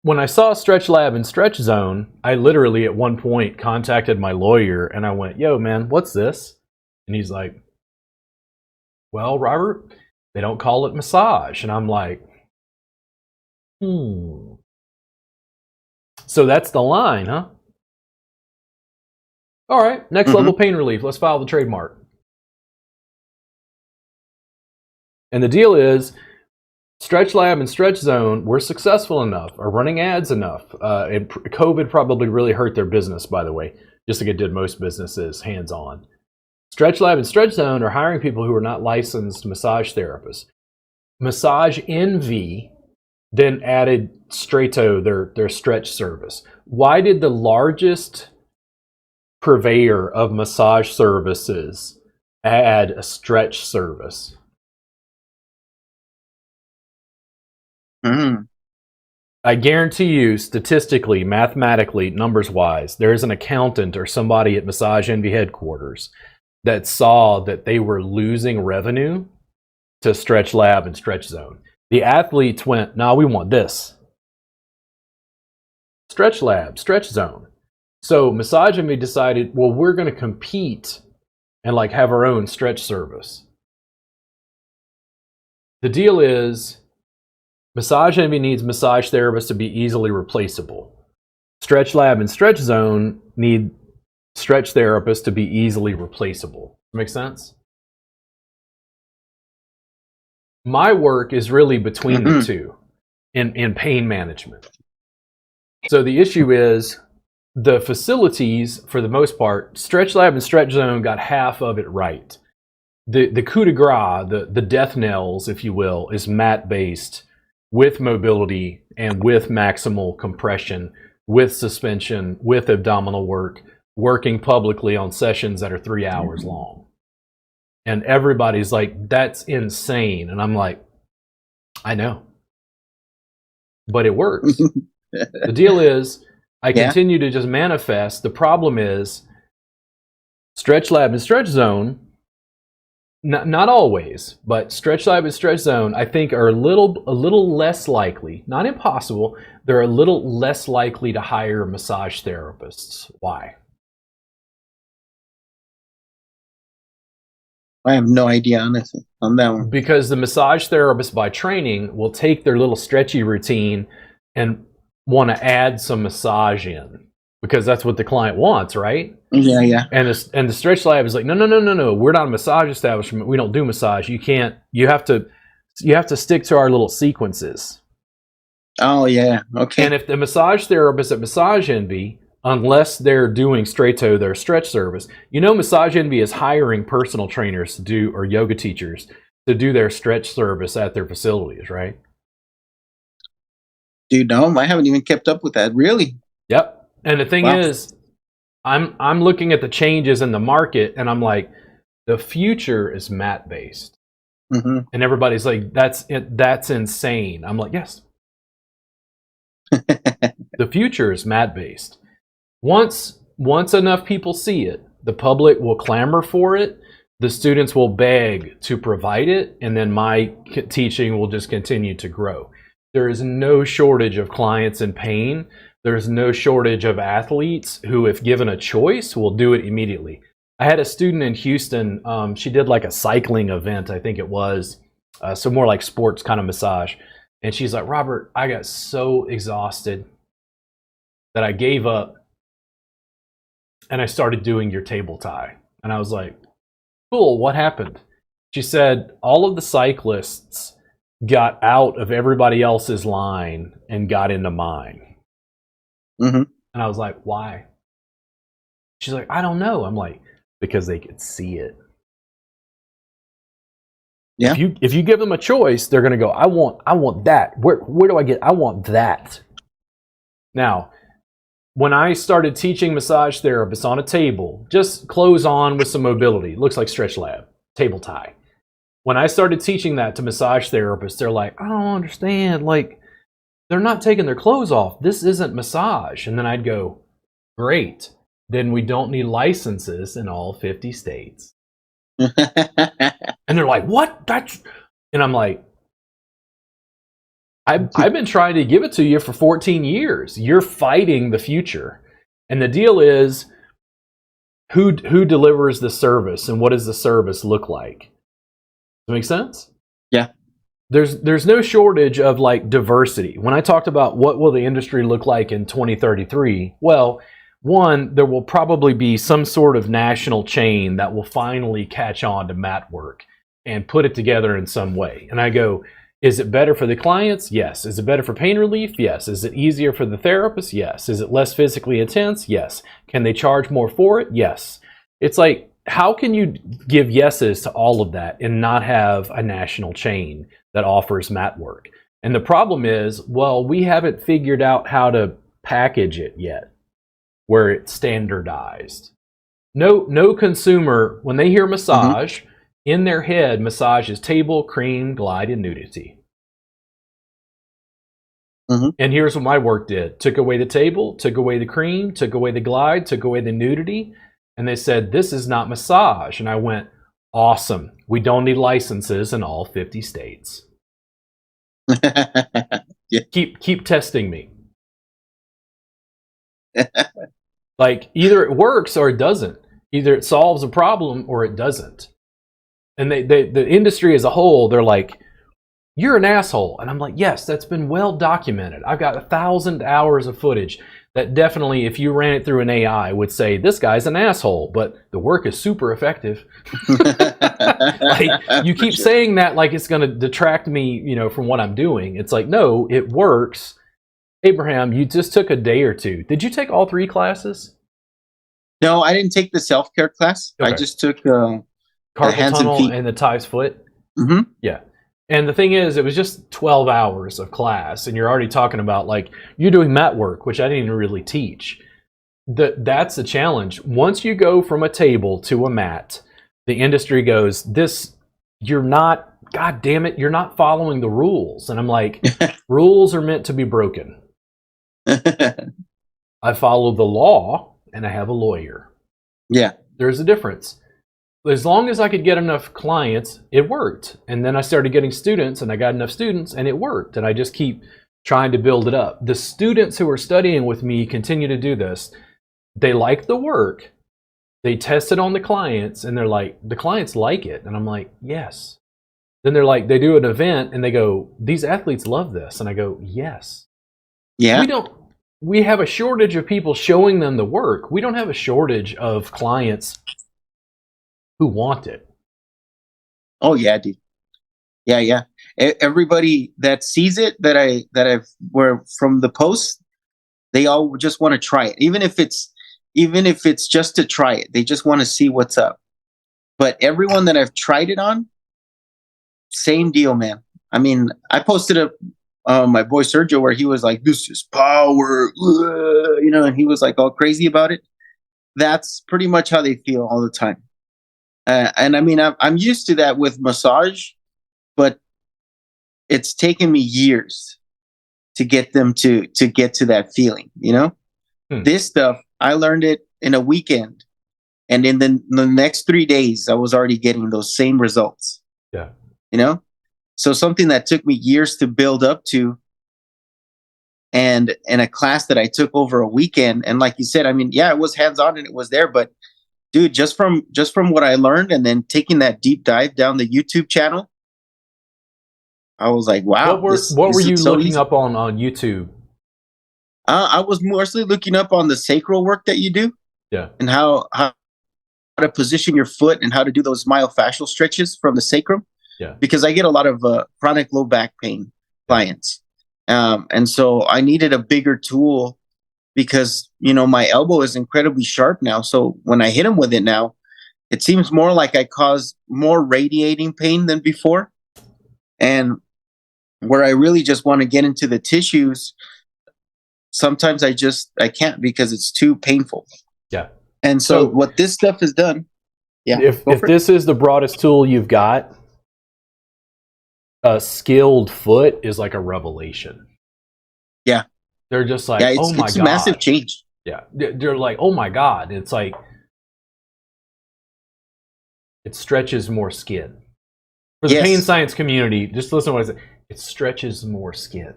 when I saw Stretch Lab and Stretch Zone, I literally at one point contacted my lawyer and I went, yo, man, what's this? And he's like, well, Robert, they don't call it massage. And I'm like, So that's the line, huh? All right, next level pain relief. Let's file the trademark. And the deal is, Stretch Lab and Stretch Zone were successful enough, are running ads enough. And COVID probably really hurt their business, by the way, just like it did most businesses, hands-on. Stretch Lab and Stretch Zone are hiring people who are not licensed massage therapists. Massage Envy then added Strato, their stretch service. Why did the largest purveyor of massage services add a stretch service? I guarantee you, statistically, mathematically, numbers-wise, there is an accountant or somebody at Massage Envy headquarters that saw that they were losing revenue to Stretch Lab and Stretch Zone. The athletes went, nah, we want this. Stretch Lab, Stretch Zone. So Massage Envy decided, well, we're going to compete and like have our own stretch service. The deal is, Massage Envy needs massage therapists to be easily replaceable. Stretch Lab and Stretch Zone need stretch therapists to be easily replaceable. Make sense? My work is really between the two in pain management. So the issue is the facilities, for the most part, Stretch Lab and Stretch Zone got half of it right. The coup de grace, the death knells, if you will, is mat-based with mobility and with maximal compression, with suspension, with abdominal work, working publicly on sessions that are 3 hours long. And everybody's like, that's insane. And I'm like, I know. But it works. The deal is, I continue to just manifest. The problem is, Stretch lab and stretch zone, not always, but stretch lab and stretch zone, I think, are a little less likely, not impossible, they're a little less likely to hire massage therapists. Why? I have no idea, honestly, on that one. Because the massage therapist by training will take their little stretchy routine and want to add some massage in because that's what the client wants, right? Yeah. And the stretch lab is like, no. We're not a massage establishment. We don't do massage. You can't. You have to stick to our little sequences. Oh yeah. Okay. And if the massage therapist at Massage Envy, unless they're doing straight to their stretch service, Massage Envy is hiring personal trainers to do, or yoga teachers to do their stretch service at their facilities, right? Dude, no, I haven't even kept up with that. Really? Yep. And the thing is, I'm looking at the changes in the market, and I'm like, the future is mat based, and everybody's like, that's insane. I'm like, yes. The future is mat based. Once enough people see it, the public will clamor for it. The students will beg to provide it, and then my teaching will just continue to grow. There is no shortage of clients in pain. There's no shortage of athletes who, if given a choice, will do it immediately. I had a student in Houston. She did like a cycling event, I think it was, so more like sports kind of massage. And she's like, Robert, I got so exhausted that I gave up and I started doing your table tie. And I was like, cool, what happened? She said, all of the cyclists got out of everybody else's line and got into mine. And I was like, why? She's like, I don't know. I'm like, because they could see it. Yeah. If you give them a choice, they're going to go, I want that. Where do I get? I want that. Now, when I started teaching massage therapists on a table, just clothes on with some mobility, looks like stretch lab, table tie. When I started teaching that to massage therapists, they're like, I don't understand. Like, they're not taking their clothes off. This isn't massage. And then I'd go, great. Then we don't need licenses in all 50 states. And they're like, what? And I'm like, I've been trying to give it to you for 14 years. You're fighting the future. And the deal is, who delivers the service and what does the service look like? Does that make sense? Yeah. There's no shortage of like diversity. When I talked about what will the industry look like in 2033, well, one, there will probably be some sort of national chain that will finally catch on to mat work and put it together in some way. And I go, is it better for the clients? Yes. Is it better for pain relief? Yes. Is it easier for the therapist? Yes. Is it less physically intense? Yes. Can they charge more for it? Yes. It's like, how can you give yeses to all of that and not have a national chain that offers mat work? And the problem is, well, we haven't figured out how to package it yet, where it's standardized. No consumer, when they hear massage, in their head, massage is table, cream, glide, and nudity. And here's what my work did. Took away the table, took away the cream, took away the glide, took away the nudity. And they said, this is not massage. And I went, awesome. We don't need licenses in all 50 states. Yeah. Keep testing me. Like, either it works or it doesn't. Either it solves a problem or it doesn't. And the industry as a whole, they're like, you're an asshole. And I'm like, yes, that's been well documented. I've got 1,000 hours of footage that definitely, if you ran it through an AI, would say, this guy's an asshole, but the work is super effective. Like, you keep saying that like it's going to detract me, from what I'm doing. It's like, no, it works. Abraham, you just took a day or two. Did you take all 3 classes? No, I didn't take the self-care class. Okay. I just took carpal tunnel and the Ty's foot. Yeah. And the thing is, it was just 12 hours of class, and you're already talking about, like, you're doing mat work, which I didn't even really teach. That's the challenge. Once you go from a table to a mat, the industry goes, you're not, God damn it, you're not following the rules. And I'm like, rules are meant to be broken. I follow the law, and I have a lawyer. Yeah. there's a difference. As long as I could get enough clients, it worked. And then I started getting students, and I got enough students, and it worked. And I just keep trying to build it up. The students who are studying with me continue to do this. They like the work. They test it on the clients, and they're like, the clients like it. And I'm like, yes. Then they're like, they do an event, and they go, these athletes love this. And I go, yes. Yeah. We have a shortage of people showing them the work. We don't have a shortage of clients who want it. Oh yeah, dude. Yeah. Everybody that sees it that I've were from the post, they all just want to try it. Even if it's just to try it. They just want to see what's up. But everyone that I've tried it on, same deal, man. I mean, I posted my boy Sergio where he was like, this is power, and he was like all crazy about it. That's pretty much how they feel all the time. And I mean, I'm used to that with massage, but it's taken me years to get them to get to that feeling, This stuff, I learned it in a weekend. And in the next 3 days, I was already getting those same results. Yeah. So something that took me years to build up to, and in a class that I took over a weekend. And like you said, I mean, yeah, it was hands-on and it was there, but dude, just from what I learned and then taking that deep dive down the YouTube channel, I was like, wow. What were you looking up on YouTube? I was mostly looking up on the sacral work that you do. Yeah. And how to position your foot and how to do those myofascial stretches from the sacrum. Yeah. Because I get a lot of chronic low back pain clients. And so I needed a bigger tool because, my elbow is incredibly sharp now. So when I hit him with it now, it seems more like I cause more radiating pain than before. And where I really just want to get into the tissues, sometimes I can't because it's too painful. Yeah. And so what this stuff has done, if this is the broadest tool you've got, a skilled foot is like a revelation. Yeah. They're just like, oh my God. It's a massive change. Yeah. They're like, oh my God. It's like, it stretches more skin. For the pain science community, just listen to what I say. It stretches more skin.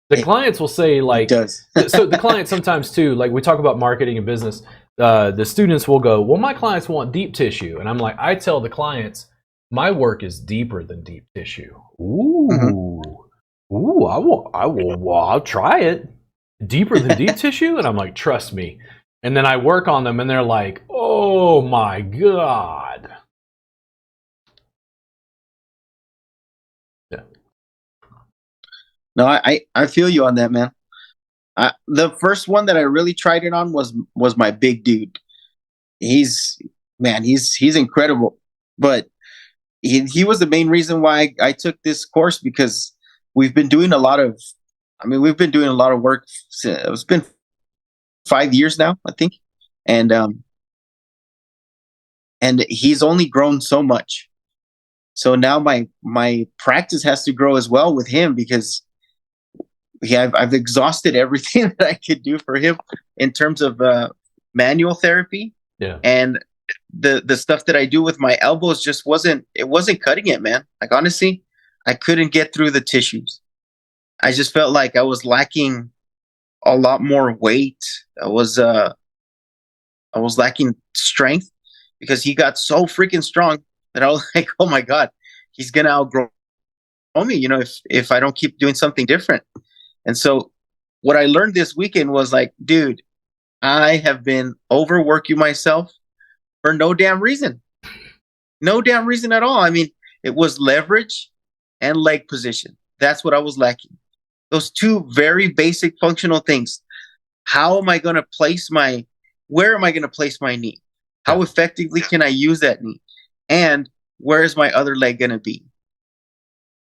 The clients will say, like, it does. so the clients sometimes too, like we talk about marketing and business, the students will go, well, my clients want deep tissue. And I'm like, I tell the clients, my work is deeper than deep tissue. Ooh. Mm-hmm. Ooh, I'll try it. Deeper than deep tissue? And I'm like, trust me. And then I work on them and they're like, oh my God. Yeah. No, I feel you on that, man. The first one that I really tried it on was my big dude. He's incredible. But he was the main reason why I took this course, because we've been doing a lot of work. It's been 5 years now, I think. And he's only grown so much. So now my practice has to grow as well with him, because I've exhausted everything that I could do for him in terms of manual therapy. Yeah. And the stuff that I do with my elbows just wasn't cutting it, man. Like, honestly, I couldn't get through the tissues. I just felt like I was lacking a lot more weight. I was lacking strength, because he got so freaking strong that I was like, oh my God, he's gonna outgrow me, if I don't keep doing something different. And so what I learned this weekend was like, dude, I have been overworking myself for no damn reason. No damn reason at all. I mean, it was leverage and leg position. That's what I was lacking. Those two very basic functional things. Where am I going to place my knee? How effectively can I use that knee? And where is my other leg going to be?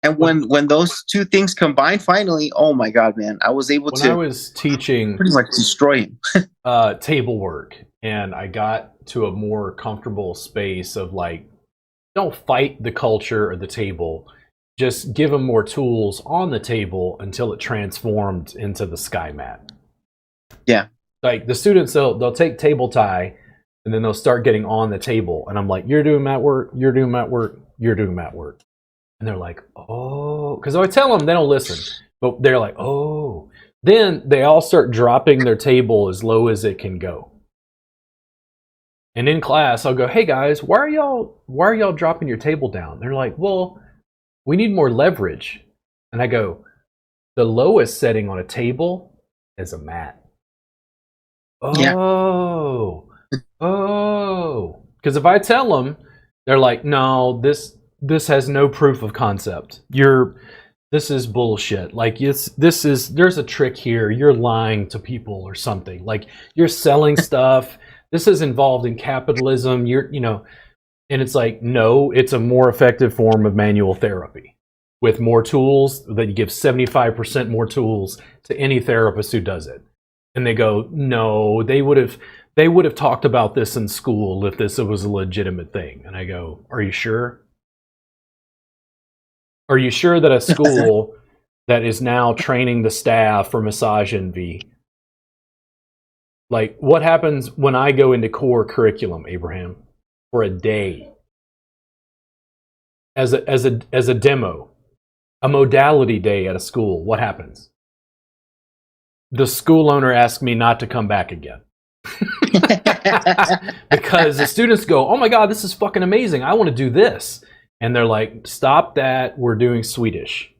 And when those two things combined, finally, oh my God, man, I was able I was teaching pretty much destroy him. Table work, and I got to a more comfortable space of like, don't fight the culture or the table. Just give them more tools on the table until it transformed into the sky mat. Yeah. Like the students, they'll take table tie, and then they'll start getting on the table, and I'm like, you're doing mat work, you're doing mat work, you're doing mat work. And they're like, oh, because I tell them, they don't listen, but they're like, oh. Then they all start dropping their table as low as it can go. And in class, I'll go, hey guys, why are y'all dropping your table down? They're like, well, we need more leverage. And I go, the lowest setting on a table is a mat. Oh, oh. Because if I tell them, they're like, no, this has no proof of concept. This is bullshit. Like, there's a trick here. You're lying to people or something. Like, you're selling stuff. This is involved in capitalism. And it's like, no, it's a more effective form of manual therapy with more tools. That you give 75% more tools to any therapist who does it. And they go, no, they would have talked about this in school if this was a legitimate thing. And I go, are you sure? Are you sure that a school that is now training the staff for massage envy, like, what happens when I go into core curriculum, Abraham, for a day as a demo, a modality day at a school? What happens? The school owner asks me not to come back again. Because the students go, oh my God, this is fucking amazing. I want to do this. And they're like, stop that. We're doing Swedish.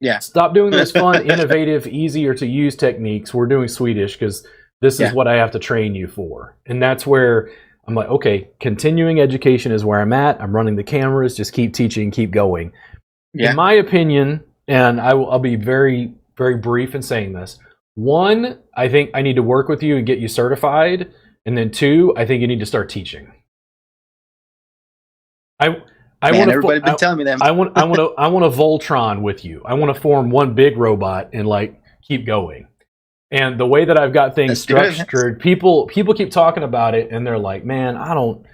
Yeah. Stop doing those fun, innovative, easier to use techniques. We're doing Swedish because this is what I have to train you for. And that's where I'm like, okay, continuing education is where I'm at. I'm running the cameras. Just keep teaching, keep going. Yeah. In my opinion, and I'll be very, very brief in saying this. One, I think I need to work with you and get you certified. And then two, I think you need to start teaching. Everybody's been telling me that. I want a Voltron with you. I want to form one big robot and like keep going. And the way that I've got things structured, people keep talking about it, and they're like, man, I don't.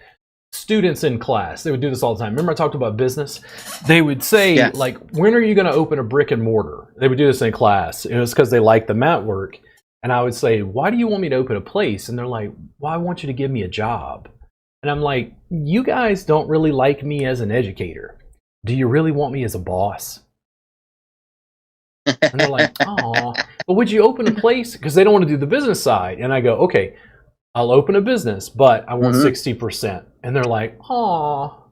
Students in class, they would do this all the time. Remember I talked about business? They would say, like, when are you going to open a brick and mortar? They would do this in class. It was because they liked the mat work. And I would say, why do you want me to open a place? And they're like, well, I want you to give me a job. And I'm like, you guys don't really like me as an educator. Do you really want me as a boss? And they're like, oh, but would you open a place? Because they don't want to do the business side. And I go, okay, I'll open a business, but I want 60%. And they're like, oh.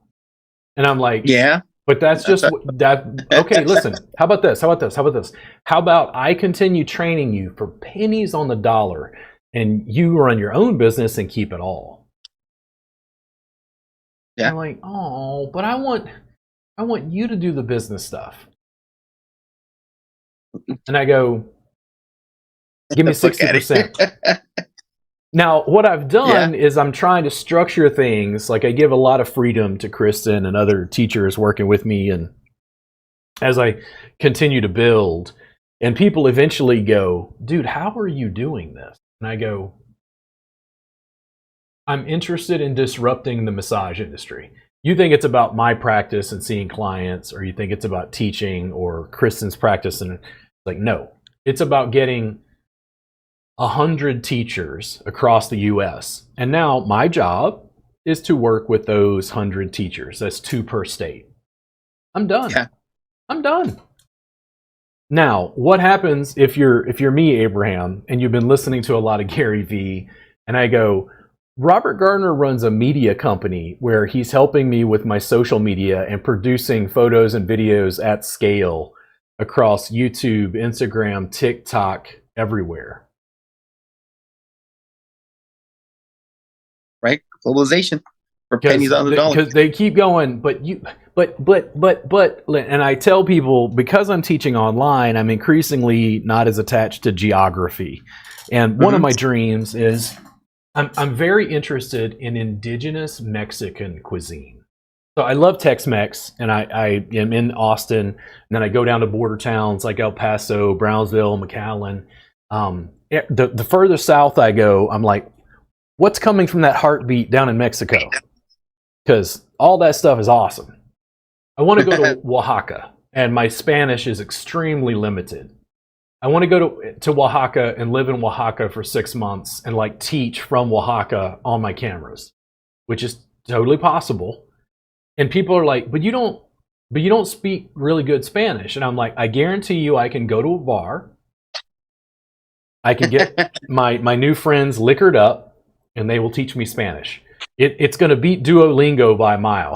And I'm like, yeah, but that's just that. Okay, listen, how about this? How about I continue training you for pennies on the dollar and you run your own business and keep it all? Yeah. I'm like, oh, but I want you to do the business stuff. And I go, give me 60%. Now, what I've done is I'm trying to structure things. Like, I give a lot of freedom to Kristen and other teachers working with me. And as I continue to build, and people eventually go, dude, how are you doing this? And I go, I'm interested in disrupting the massage industry. You think it's about my practice and seeing clients, or you think it's about teaching or Kristen's practice. And like, no, it's about getting 100 teachers across the US. And now my job is to work with those 100 teachers. That's 2 per state. I'm done. Yeah. I'm done. Now, what happens if you're me, Abraham, and you've been listening to a lot of Gary Vee, and I go, Robert Gardner runs a media company where he's helping me with my social media and producing photos and videos at scale across YouTube, Instagram, TikTok, everywhere. Right? Globalization for pennies on the dollar. Because they keep going, but, and I tell people, because I'm teaching online, I'm increasingly not as attached to geography. And one of my dreams is I'm very interested in indigenous Mexican cuisine. So I love Tex-Mex, and I am in Austin, and then I go down to border towns like El Paso, Brownsville, McAllen. The further south I go, I'm like, what's coming from that heartbeat down in Mexico? Because all that stuff is awesome. I want to go to Oaxaca, and my Spanish is extremely limited. I want to go to Oaxaca and live in Oaxaca for 6 months and like teach from Oaxaca on my cameras, which is totally possible. And people are like, but you don't speak really good Spanish. And I'm like, I guarantee you I can go to a bar. I can get my new friends liquored up and they will teach me Spanish. It's going to beat Duolingo by a mile.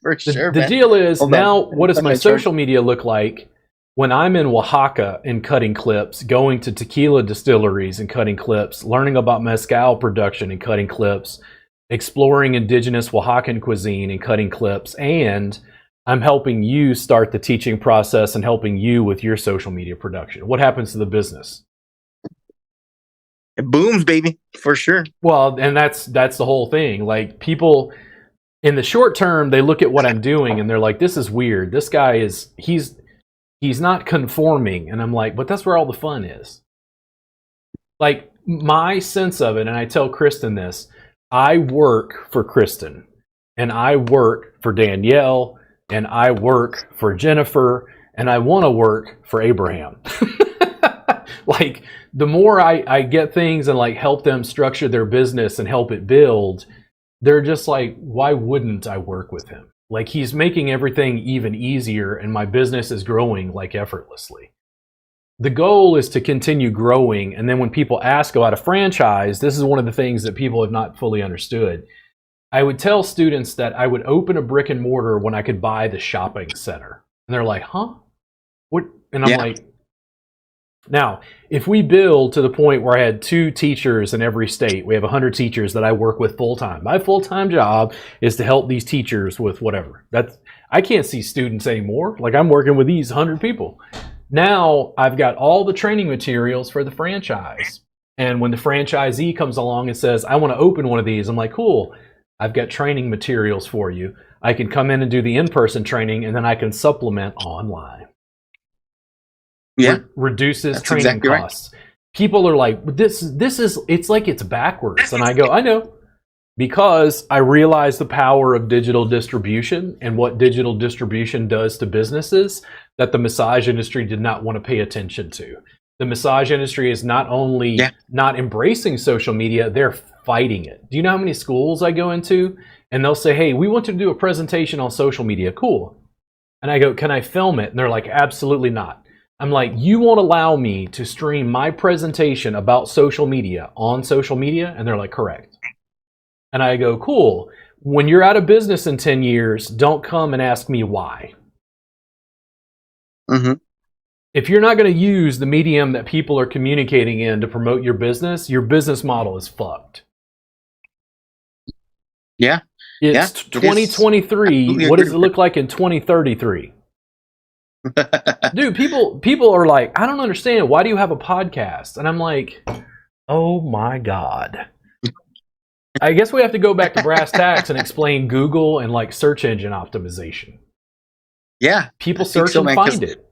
For sure. The deal is now, what does my social media look like when I'm in Oaxaca and cutting clips, going to tequila distilleries and cutting clips, learning about mezcal production and cutting clips, exploring indigenous Oaxacan cuisine and cutting clips, and I'm helping you start the teaching process and helping you with your social media production. What happens to the business? It booms, baby, for sure. Well, and that's the whole thing. Like, people in the short term, they look at what I'm doing and they're like, this is weird. This guy he's not conforming. And I'm like, but that's where all the fun is. Like, my sense of it, and I tell Kristen this, I work for Kristen and I work for Danielle and I work for Jennifer and I want to work for Abraham. Like, the more I get things and like help them structure their business and help it build, they're just like, why wouldn't I work with him? Like, he's making everything even easier and my business is growing like effortlessly. The goal is to continue growing, and then when people ask about a franchise, this is one of the things that people have not fully understood. I would tell students that I would open a brick and mortar when I could buy the shopping center. And they're like, huh? What? And I'm like, now, if we build to the point where I had 2 teachers in every state, we have 100 teachers that I work with full-time. My full-time job is to help these teachers with whatever. I can't see students anymore. Like, I'm working with these 100 people. Now, I've got all the training materials for the franchise. And when the franchisee comes along and says, I want to open one of these, I'm like, cool, I've got training materials for you. I can come in and do the in-person training, and then I can supplement online. Yeah, reduces training costs. Right. People are like, this is, it's like it's backwards. And I go, I know, because I realize the power of digital distribution and what digital distribution does to businesses that the massage industry did not want to pay attention to. The massage industry is not only not embracing social media, they're fighting it. Do you know how many schools I go into and they'll say, hey, we want to do a presentation on social media. Cool. And I go, can I film it? And they're like, absolutely not. I'm like, you won't allow me to stream my presentation about social media on social media? And they're like, correct. And I go, cool. When you're out of business in 10 years, don't come and ask me why. Mm-hmm. If you're not going to use the medium that people are communicating in to promote your business model is fucked. Yeah. It's 2023. What does it look like in 2033? Dude, people are like, I don't understand. Why do you have a podcast? And I'm like, oh my God. I guess we have to go back to brass tacks and explain Google and like search engine optimization. Yeah. People search and find it.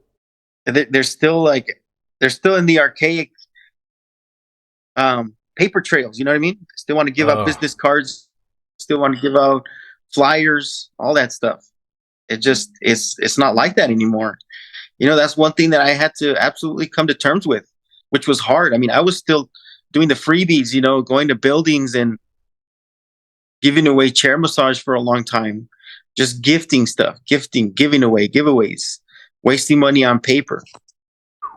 They're still in the archaic paper trails. You know what I mean? Still want to give out business cards. Still want to give out flyers, all that stuff. It's not like that anymore. You know, that's one thing that I had to absolutely come to terms with, which was hard. I mean, I was still doing the freebies, you know, going to buildings and giving away chair massage for a long time, just gifting stuff, giving away giveaways, wasting money on paper.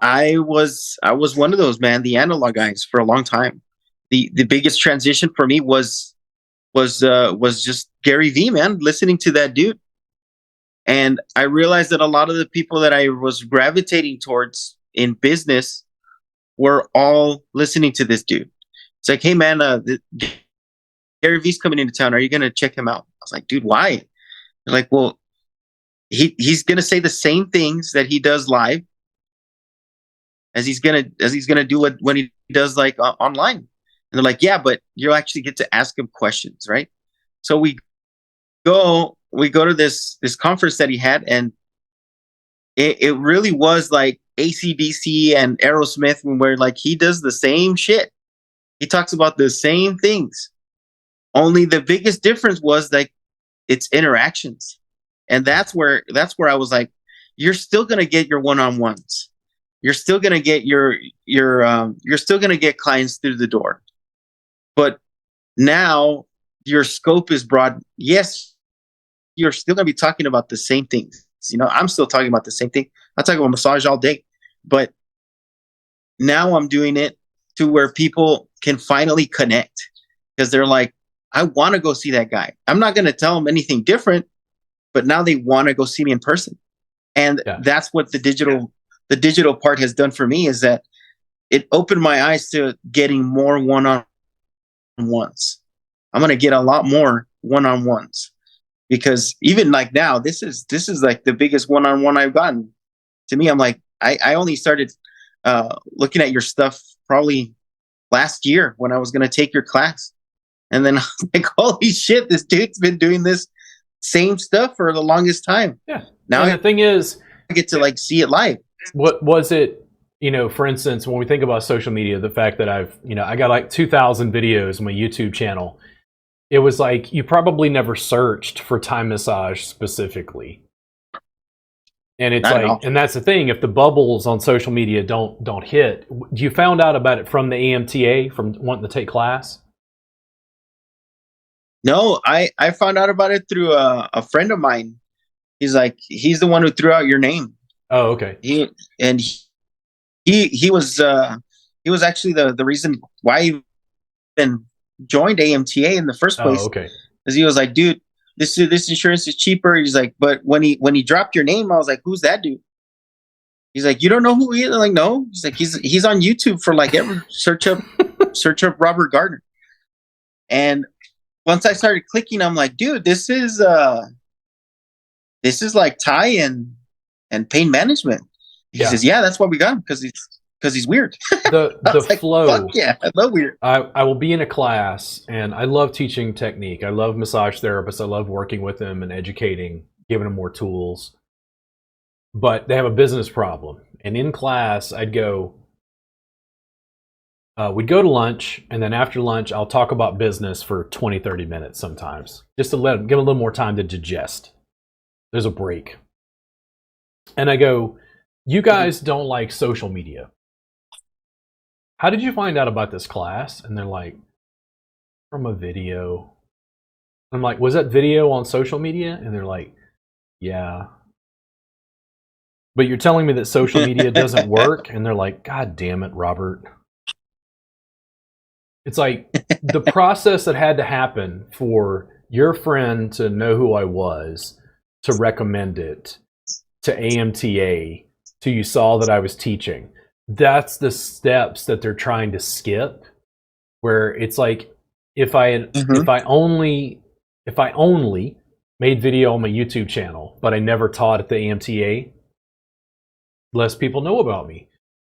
I was one of those, man, the analog guys for a long time. The biggest transition for me was just Gary Vee, man, listening to that dude. And I realized that a lot of the people that I was gravitating towards in business were all listening to this dude. It's like, hey, man, Gary Vee's coming into town. Are you going to check him out? I was like, dude, why? They're like, well, he's going to say the same things that he does live as he's going to do it when he does like online. And they're like, yeah, but you'll actually get to ask him questions, right? So we go to this conference that he had, and it really was like AC/DC and Aerosmith, where like he does the same shit. He talks about the same things. Only the biggest difference was like it's interactions. And that's where I was like, you're still going to get your one-on-ones. You're still going to get you're still going to get clients through the door. But now your scope is broad. Yes, you're still going to be talking about the same things. I'm still talking about the same thing. I talk about massage all day, but now I'm doing it to where people can finally connect because they're like, I want to go see that guy. I'm not going to tell them anything different, but now they want to go see me in person. And that's what the digital part has done for me, is that it opened my eyes to getting more one-on-ones. I'm going to get a lot more one-on-ones because even like now, this is like the biggest one-on-one I've gotten. To me, I'm like, I only started looking at your stuff probably last year when I was going to take your class. And then I was like, holy shit, this dude's been doing this same stuff for the longest time. Yeah. Now the thing is, I get to like see it live. What was it, for instance, when we think about social media, the fact that I got like 2,000 videos on my YouTube channel, it was like you probably never searched for Thai massage specifically. And it's like, and that's the thing, if the bubbles on social media don't hit, you found out about it from the AMTA, from wanting to take class? No, I found out about it through a friend of mine. He's the one who threw out your name. Oh, okay. He was actually the reason why he even joined AMTA in the first place. Oh, okay. Because he was like, dude, this insurance is cheaper. He's like, but when he dropped your name, I was like, who's that dude? He's like, you don't know who he is? I'm like, no. He's like, he's on YouTube for like ever search up Robert Gardner. And once I started clicking, I'm like, dude, this is like Thai and pain management. He says, yeah, that's why we got him, because he's weird. The like, flow. Fuck yeah, I love weird. I will be in a class, and I love teaching technique. I love massage therapists. I love working with them and educating, giving them more tools. But they have a business problem. And in class, we'd go to lunch, and then after lunch, I'll talk about business for 20, 30 minutes sometimes, just to give them a little more time to digest. There's a break. And I go, you guys don't like social media. How did you find out about this class? And they're like, from a video. I'm like, was that video on social media? And they're like, yeah. But you're telling me that social media doesn't work? And they're like, God damn it, Robert. It's like the process that had to happen for your friend to know who I was, to recommend it, to AMTA, to you saw that I was teaching. That's the steps that they're trying to skip, where it's like, if I only made video on my YouTube channel, but I never taught at the AMTA, less people know about me.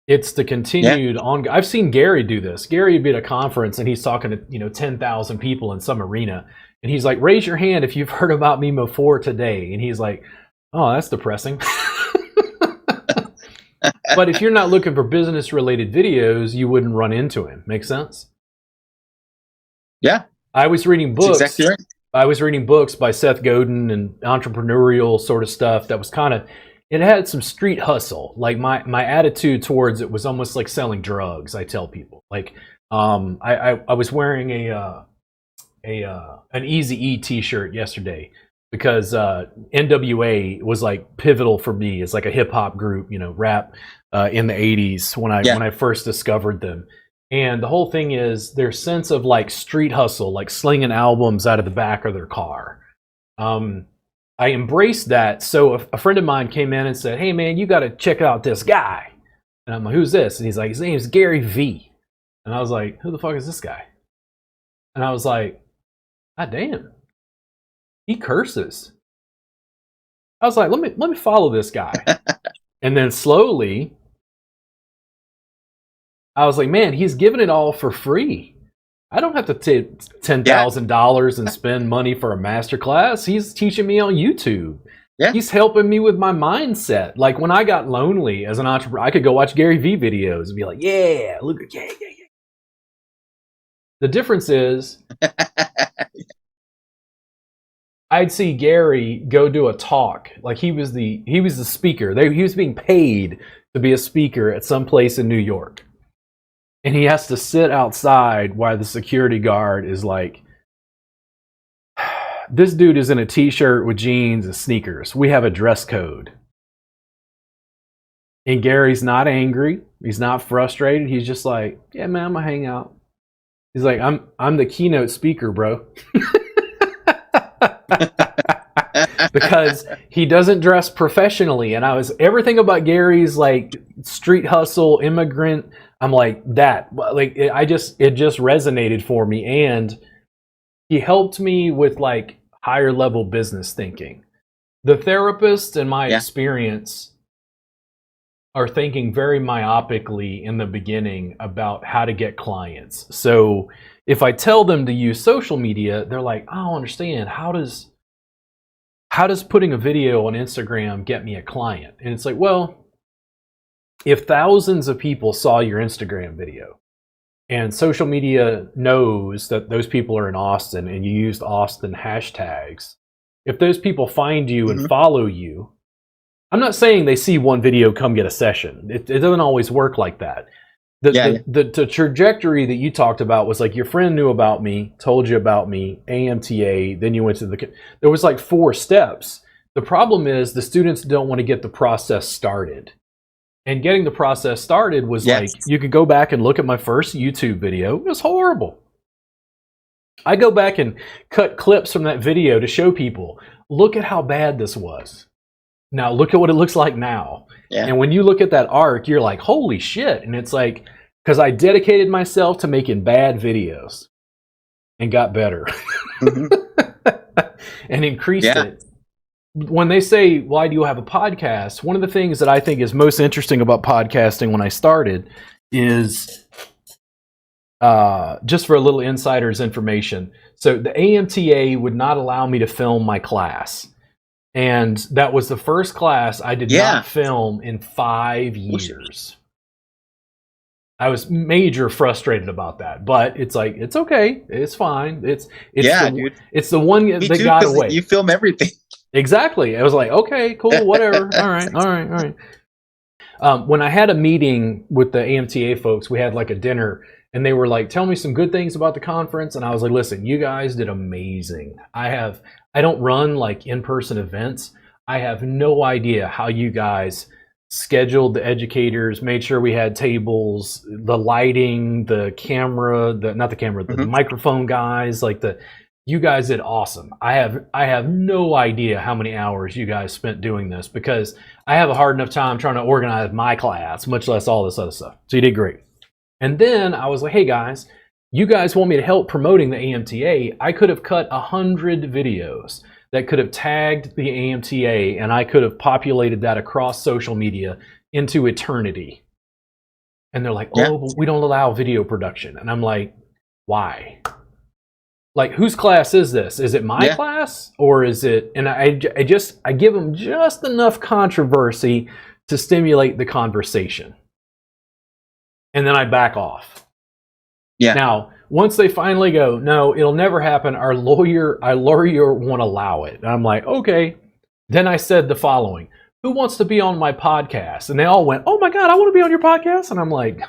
It's the continued on. I've seen Gary do this. Gary would be at a conference and he's talking to 10,000 people in some arena, and he's like, raise your hand if you've heard about me before today. And he's like, oh, that's depressing. But if you're not looking for business related videos, you wouldn't run into him. Make sense? Yeah. I was reading books. That's exactly right. I was reading books by Seth Godin and entrepreneurial sort of stuff that was kind of, it had some street hustle. Like my attitude towards it was almost like selling drugs. I tell people, like, I was wearing an Eazy-E t-shirt yesterday because NWA was like pivotal for me. It's like a hip hop group, rap in the 80s when I first discovered them. And the whole thing is their sense of like street hustle, like slinging albums out of the back of their car. I embraced that. So a friend of mine came in and said, hey man, you got to check out this guy. And I'm like, who's this? And he's like, his name is Gary V. And I was like, who the fuck is this guy? And I was like, God damn, he curses. I was like, let me follow this guy. And then slowly, I was like, man, he's giving it all for free. I don't have to take $10,000 and spend money for a master class. He's teaching me on YouTube. Yeah. He's helping me with my mindset. Like when I got lonely as an entrepreneur, I could go watch Gary V videos and be like, yeah, look, yeah. The difference is I'd see Gary go do a talk. Like he was the speaker. He was being paid to be a speaker at some place in New York. And he has to sit outside while the security guard is like, this dude is in a t-shirt with jeans and sneakers. We have a dress code. And Gary's not angry. He's not frustrated. He's just like, yeah, man, I'm gonna hang out. He's like, I'm the keynote speaker, bro. Because he doesn't dress professionally. And everything about Gary's like street hustle, immigrant. I'm like that. Like it just resonated for me. And he helped me with like higher level business thinking. The therapist, in my experience, are thinking very myopically in the beginning about how to get clients. So if I tell them to use social media, they're like, I don't understand. How does putting a video on Instagram get me a client? And it's like, well, if thousands of people saw your Instagram video and social media knows that those people are in Austin and you used Austin hashtags, if those people find you and follow you, I'm not saying they see one video, come get a session. It doesn't always work like that. The trajectory that you talked about was like your friend knew about me, told you about me, AMTA, then you went to there was like 4 steps. The problem is the students don't want to get the process started. And getting the process started was like, you could go back and look at my first YouTube video. It was horrible. I go back and cut clips from that video to show people, look at how bad this was. Now look at what it looks like now. Yeah. And when you look at that arc, you're like, holy shit. And it's like, because I dedicated myself to making bad videos and got better and increased it. When they say, why do you have a podcast? One of the things that I think is most interesting about podcasting when I started is just for a little insider's information. So the AMTA would not allow me to film my class. And that was the first class I did not film in 5 years. I was major frustrated about that, but it's like, it's okay. It's fine. It's dude. It's the one that got away. You film everything. Exactly. I was like, okay, cool, whatever. All right. When I had a meeting with the AMTA folks, we had like a dinner, and they were like, tell me some good things about the conference. And I was like, listen, you guys did amazing. I don't run like in-person events. I have no idea how you guys scheduled the educators, made sure we had tables, the lighting, the camera, the microphone guys, you guys did awesome. I have no idea how many hours you guys spent doing this, because I have a hard enough time trying to organize my class, much less all this other stuff. So you did great. And then I was like, hey guys, you guys want me to help promoting the AMTA? I could have cut 100 videos that could have tagged the AMTA, and I could have populated that across social media into eternity. And they're like, oh, but we don't allow video production. And I'm like, why? Like, whose class is this? Is it my class, or is it? And I give them just enough controversy to stimulate the conversation, and then I back off. Yeah. Now, once they finally go, no, it'll never happen. Our lawyer won't allow it. And I'm like, okay. Then I said the following: who wants to be on my podcast? And they all went, oh my God, I want to be on your podcast. And I'm like,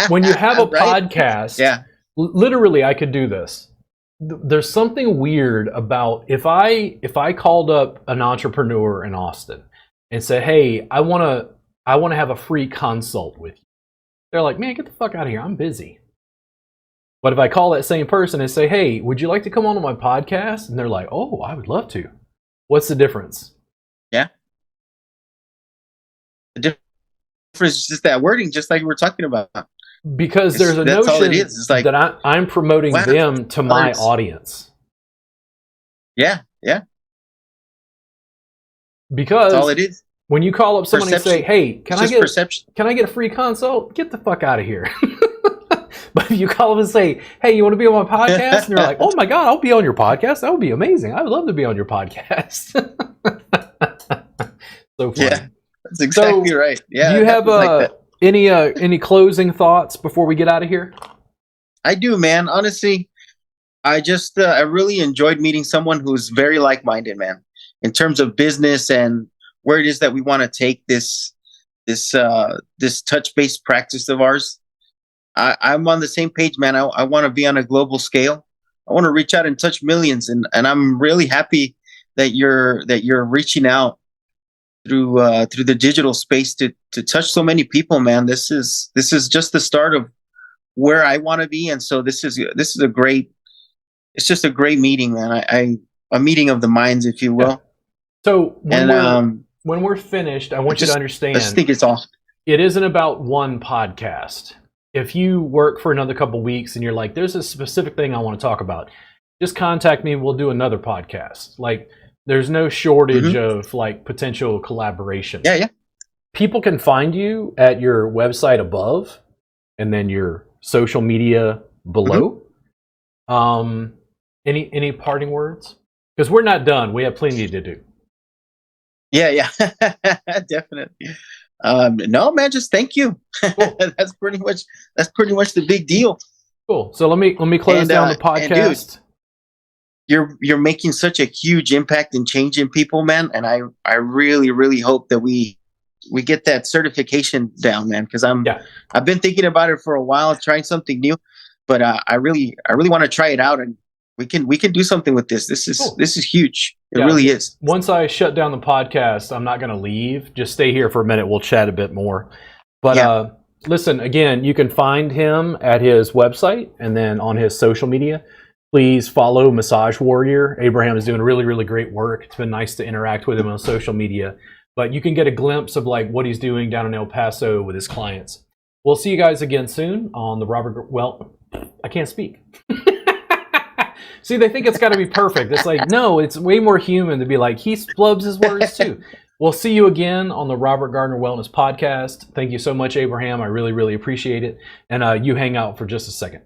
when you have a podcast, literally I could do this. There's something weird about if I called up an entrepreneur in Austin and said, hey, I want to have a free consult with you. They're like, man, get the fuck out of here. I'm busy. But if I call that same person and say, hey, would you like to come on my podcast? And they're like, oh, I would love to. What's the difference? Yeah. The difference is just that wording, just like we were talking about. Because there's a notion that I'm promoting them to my audience. Yeah. Because that's all it is. When you call up someone and say, hey, can I get a free consult? Get the fuck out of here. But if you call them and say, hey, you want to be on my podcast? And they're like, oh my God, I'll be on your podcast. That would be amazing. I would love to be on your podcast. So funny. Yeah, that's exactly right. Yeah. Do you have any closing thoughts before we get out of here? I do, man. Honestly, I really enjoyed meeting someone who's very like-minded, man, in terms of business and where it is that we want to take this touch-based practice of ours. I'm on the same page, man. I want to be on a global scale. I want to reach out and touch millions, and I'm really happy that you're reaching out through the digital space to touch so many people, man. This is just the start of where I want to be, and so this is a great. It's just a great meeting, man. A meeting of the minds, if you will. Yeah. So And when we're finished, I want you to understand. I just think it's awesome. It isn't about one podcast. If you work for another couple weeks and you're like, there's a specific thing I want to talk about, just contact me. We'll do another podcast. Like, there's no shortage of like potential collaboration. Yeah, yeah. People can find you at your website above, and then your social media below. Any parting words? Because we're not done. We have plenty to do. Yeah, yeah. Definitely. No, man, just thank you. Cool. That's pretty much the big deal. Cool. So let me close down the podcast. Dude, you're making such a huge impact and change in people, man. And I really, really hope that we get that certification down, man. Because I've been thinking about it for a while, trying something new. But I really want to try it out, and we can do something with this. This is huge. It really is. Once I shut down the podcast, I'm not going to leave. Just stay here for a minute. We'll chat a bit more. But listen, again, you can find him at his website and then on his social media. Please follow Massage Warrior. Abraham is doing really, really great work. It's been nice to interact with him on social media. But you can get a glimpse of like what he's doing down in El Paso with his clients. We'll see you guys again soon on the Robert. Well, I can't speak. See, they think it's got to be perfect. It's like, no, it's way more human to be like, he flubs his words too. We'll see you again on the Robert Gardner Wellness Podcast. Thank you so much, Abraham. I really, really appreciate it. And you hang out for just a second.